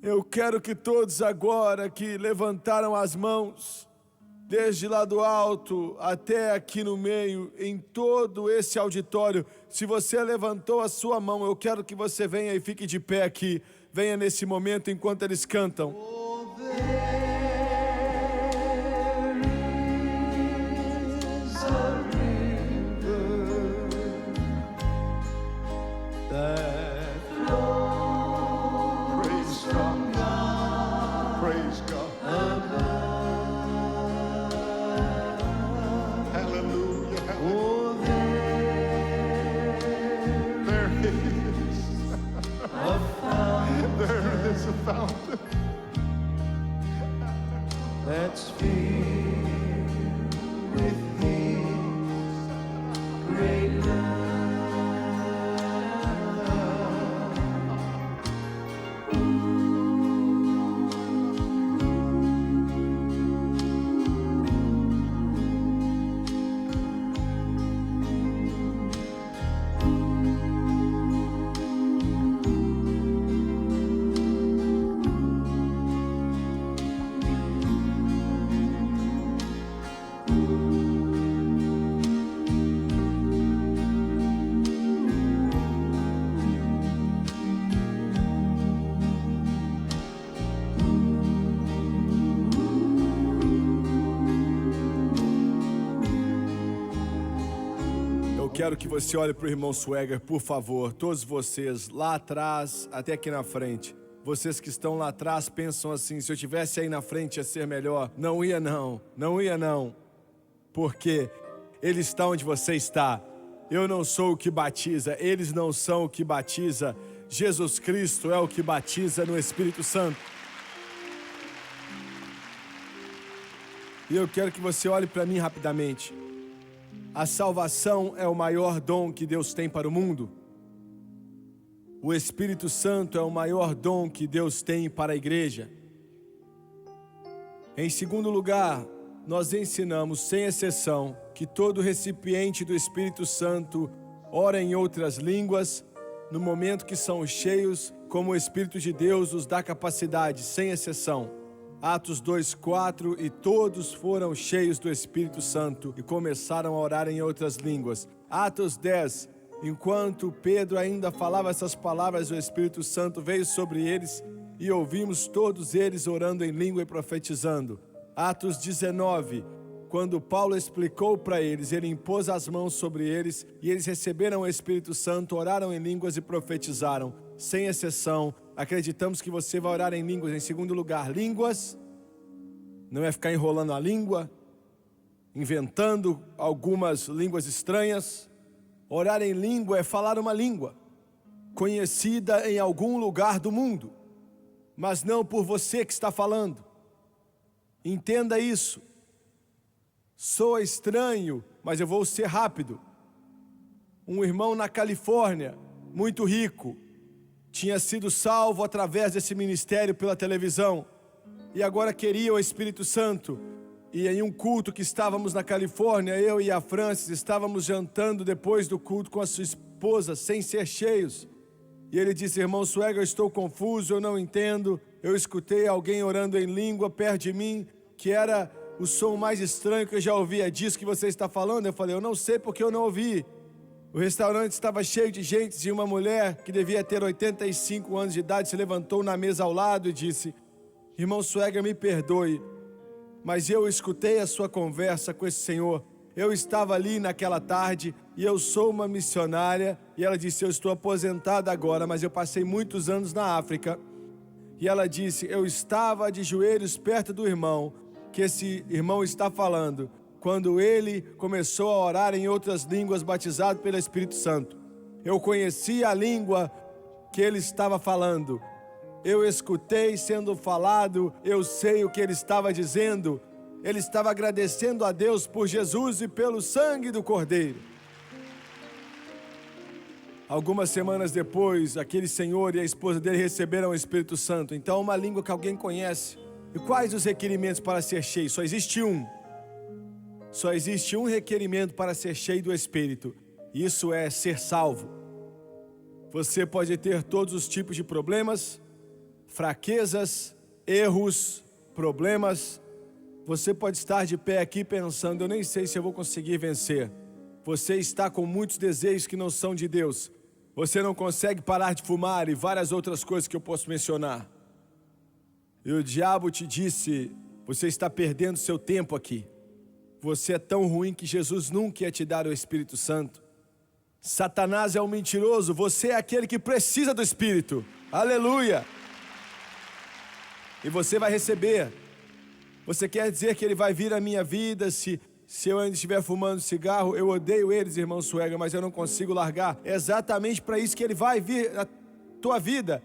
Eu quero que todos agora que levantaram as mãos, desde lá do alto até aqui no meio, em todo esse auditório, se você levantou a sua mão, eu quero que você venha e fique de pé aqui. Venha nesse momento enquanto eles cantam. Fountain that's filled with His great Eu quero que você olhe para o irmão Swagger, por favor. Todos vocês, lá atrás, até aqui na frente. Vocês que estão lá atrás pensam assim, se eu tivesse aí na frente ia ser melhor. Não ia não, não ia não. Porque ele está onde você está. Eu não sou o que batiza, eles não são o que batiza. Jesus Cristo é o que batiza no Espírito Santo. E eu quero que você olhe para mim rapidamente. A salvação é o maior dom que Deus tem para o mundo. O Espírito Santo é o maior dom que Deus tem para a igreja. Em segundo lugar, nós ensinamos, sem exceção, que todo recipiente do Espírito Santo ora em outras línguas, no momento que são cheios, como o Espírito de Deus os dá capacidade, sem exceção. Atos 2:4, e todos foram cheios do Espírito Santo e começaram a orar em outras línguas. Atos 10, enquanto Pedro ainda falava essas palavras, o Espírito Santo veio sobre eles e ouvimos todos eles orando em língua e profetizando. Atos 19, quando Paulo explicou para eles, ele impôs as mãos sobre eles e eles receberam o Espírito Santo, oraram em línguas e profetizaram, sem exceção. Acreditamos que você vai orar em línguas. Em segundo lugar, línguas não é ficar enrolando a língua, inventando algumas línguas estranhas. Orar em língua é falar uma língua conhecida em algum lugar do mundo, mas não por você que está falando. Entenda isso. Soa estranho, mas eu vou ser rápido. Um irmão na Califórnia, muito rico, tinha sido salvo através desse ministério pela televisão e agora queria o Espírito Santo. E em um culto que estávamos na Califórnia, eu e a Francis estávamos jantando depois do culto com a sua esposa, sem ser cheios. E ele disse: irmão Swagger, eu estou confuso, eu não entendo. Eu escutei alguém orando em língua perto de mim, que era o som mais estranho que eu já ouvi. É disso que você está falando? Eu falei: eu não sei porque eu não ouvi. O restaurante estava cheio de gente e uma mulher que devia ter 85 anos de idade se levantou na mesa ao lado e disse: irmão Swagger, me perdoe, mas eu escutei a sua conversa com esse senhor. Eu estava ali naquela tarde e eu sou uma missionária. E ela disse: eu estou aposentada agora, mas eu passei muitos anos na África. E ela disse: eu estava de joelhos perto do irmão, que esse irmão está falando, quando ele começou a orar em outras línguas, batizado pelo Espírito Santo. Eu conheci a língua que ele estava falando. Eu escutei sendo falado, eu sei o que ele estava dizendo. Ele estava agradecendo a Deus por Jesus e pelo sangue do Cordeiro. Algumas semanas depois, aquele senhor e a esposa dele receberam o Espírito Santo. Então, uma língua que alguém conhece. E quais os requerimentos para ser cheio? Só existe um. Só existe um requerimento para ser cheio do Espírito. Isso é ser salvo. Você pode ter todos os tipos de problemas, fraquezas, erros, problemas. Você pode estar de pé aqui pensando: eu nem sei se eu vou conseguir vencer. Você está com muitos desejos que não são de Deus. Você não consegue parar de fumar e várias outras coisas que eu posso mencionar. E o diabo te disse: você está perdendo seu tempo aqui. Você é tão ruim que Jesus nunca ia te dar o Espírito Santo. Satanás é um mentiroso, você é aquele que precisa do Espírito. Aleluia! E você vai receber. Você quer dizer que ele vai vir à minha vida se eu ainda estiver fumando cigarro? Eu odeio eles, irmão Swagger, mas eu não consigo largar. É exatamente para isso que ele vai vir na tua vida.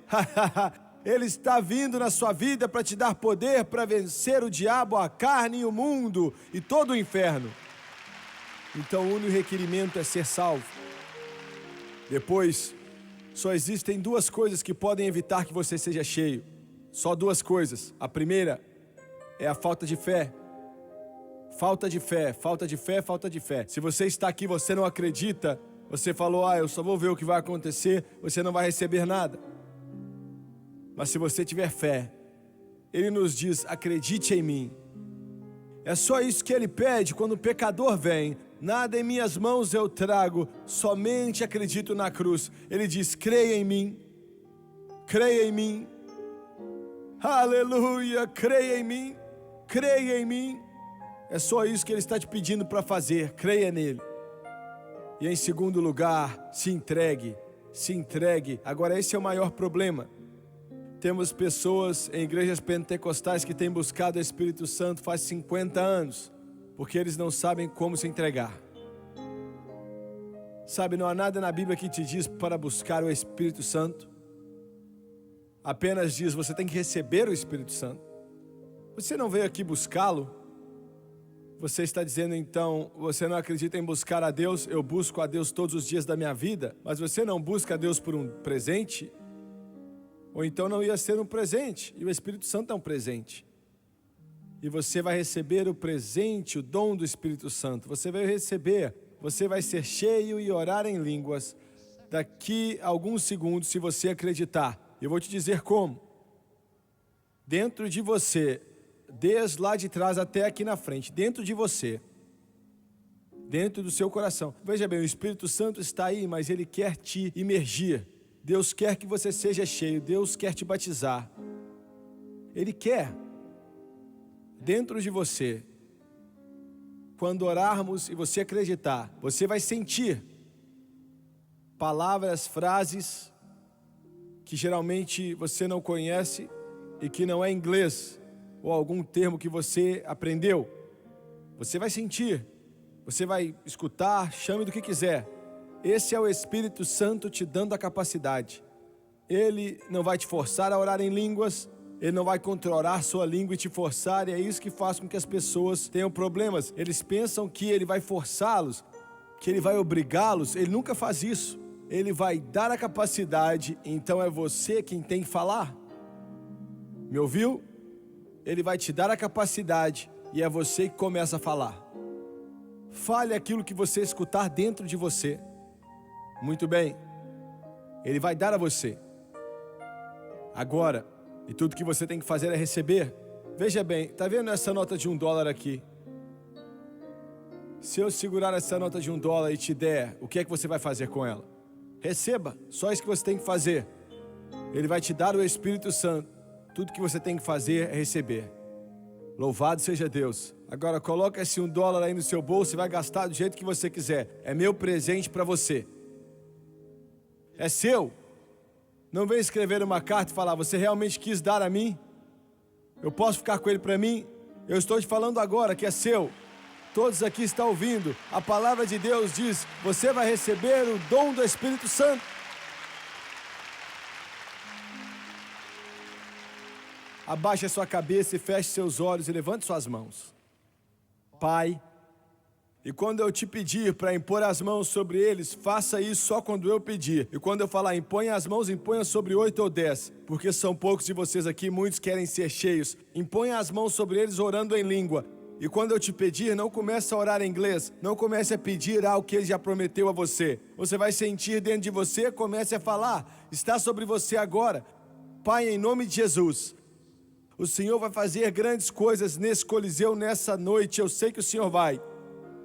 Ele está vindo na sua vida para te dar poder para vencer o diabo, a carne e o mundo e todo o inferno. Então o único requerimento é ser salvo. Depois, só existem duas coisas que podem evitar que você seja cheio. Só duas coisas. A primeira é a falta de fé. Falta de fé, falta de fé, falta de fé. Se você está aqui e você não acredita, você falou: eu só vou ver o que vai acontecer, você não vai receber nada. Mas se você tiver fé, ele nos diz: acredite em mim. É só isso que ele pede quando o pecador vem. Nada em minhas mãos eu trago, somente acredito na cruz. Ele diz: creia em mim, creia em mim. Aleluia, creia em mim, creia em mim. É só isso que ele está te pedindo para fazer, creia nele. E em segundo lugar, se entregue, se entregue. Agora esse é o maior problema. Temos pessoas em igrejas pentecostais que têm buscado o Espírito Santo faz 50 anos, porque eles não sabem como se entregar. Sabe, não há nada na Bíblia que te diz para buscar o Espírito Santo. Apenas diz, você tem que receber o Espírito Santo. Você não veio aqui buscá-lo. Você está dizendo então, você não acredita em buscar a Deus? Eu busco a Deus todos os dias da minha vida. Mas você não busca a Deus por um presente? Ou então não ia ser um presente. E o Espírito Santo é um presente. E você vai receber o presente, o dom do Espírito Santo. Você vai receber. Você vai ser cheio e orar em línguas daqui a alguns segundos, se você acreditar. Eu vou te dizer como. Dentro de você, desde lá de trás até aqui na frente, dentro de você, dentro do seu coração. Veja bem, o Espírito Santo está aí, mas Ele quer te imergir. Deus quer que você seja cheio, Deus quer te batizar. Ele quer. Dentro de você. Quando orarmos e você acreditar, você vai sentir palavras, frases que geralmente você não conhece e que não é inglês ou algum termo que você aprendeu. Você vai sentir, você vai escutar, chame do que quiser. Esse é o Espírito Santo te dando a capacidade. Ele não vai te forçar a orar em línguas. Ele não vai controlar sua língua e te forçar, e é isso que faz com que as pessoas tenham problemas. Eles pensam que ele vai forçá-los, que ele vai obrigá-los. Ele nunca faz isso. Ele vai dar a capacidade, então é você quem tem que falar. Me ouviu? Ele vai te dar a capacidade e é você que começa a falar. Fale aquilo que você escutar dentro de você. Muito bem. Ele vai dar a você. Agora, e tudo que você tem que fazer é receber. Veja bem, está vendo essa nota de $1 aqui? Se eu segurar essa nota de $1 e te der, o que é que você vai fazer com ela? Receba, só isso que você tem que fazer. Ele vai te dar o Espírito Santo. Tudo que você tem que fazer é receber. Louvado seja Deus. Agora coloca esse $1 aí no seu bolso e vai gastar do jeito que você quiser. É meu presente para você. É seu. Não vem escrever uma carta e falar, você realmente quis dar a mim? Eu posso ficar com ele para mim? Eu estou te falando agora que é seu. Todos aqui estão ouvindo. A palavra de Deus diz, você vai receber o dom do Espírito Santo. Abaixe a sua cabeça e feche seus olhos e levante suas mãos. Pai, e quando eu te pedir para impor as mãos sobre eles, faça isso só quando eu pedir. E quando eu falar imponha as mãos, imponha sobre 8 ou 10. Porque são poucos de vocês aqui, muitos querem ser cheios. Imponha as mãos sobre eles orando em língua. E quando eu te pedir, não comece a orar em inglês. Não comece a pedir algo que ele já prometeu a você. Você vai sentir dentro de você, comece a falar. Está sobre você agora. Pai, em nome de Jesus, o Senhor vai fazer grandes coisas nesse Coliseu, nessa noite. Eu sei que o Senhor vai.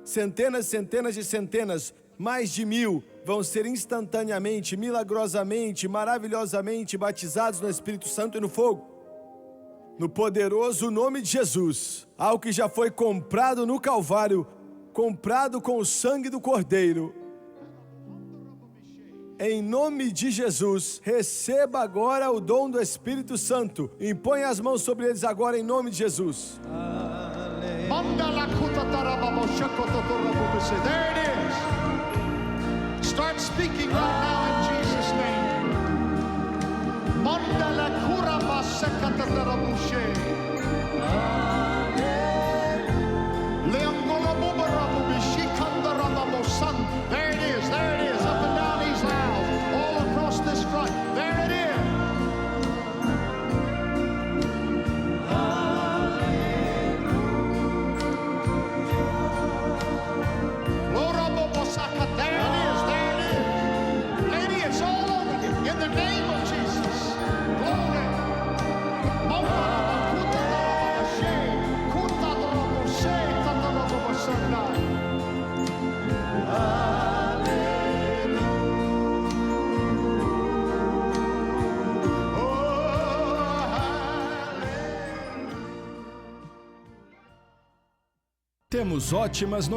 Centenas, centenas de centenas, mais de 1000 vão ser instantaneamente, milagrosamente, maravilhosamente batizados no Espírito Santo e no fogo. No poderoso nome de Jesus, algo que já foi comprado no Calvário, comprado com o sangue do Cordeiro. Em nome de Jesus, receba agora o dom do Espírito Santo. Impõe as mãos sobre eles agora em nome de Jesus. There it is. Start speaking right now in Jesus' name. Mandala kuraba sekatarabuche. There it is, up and down these aisles, all across this front. There it is. Temos ótimas notícias.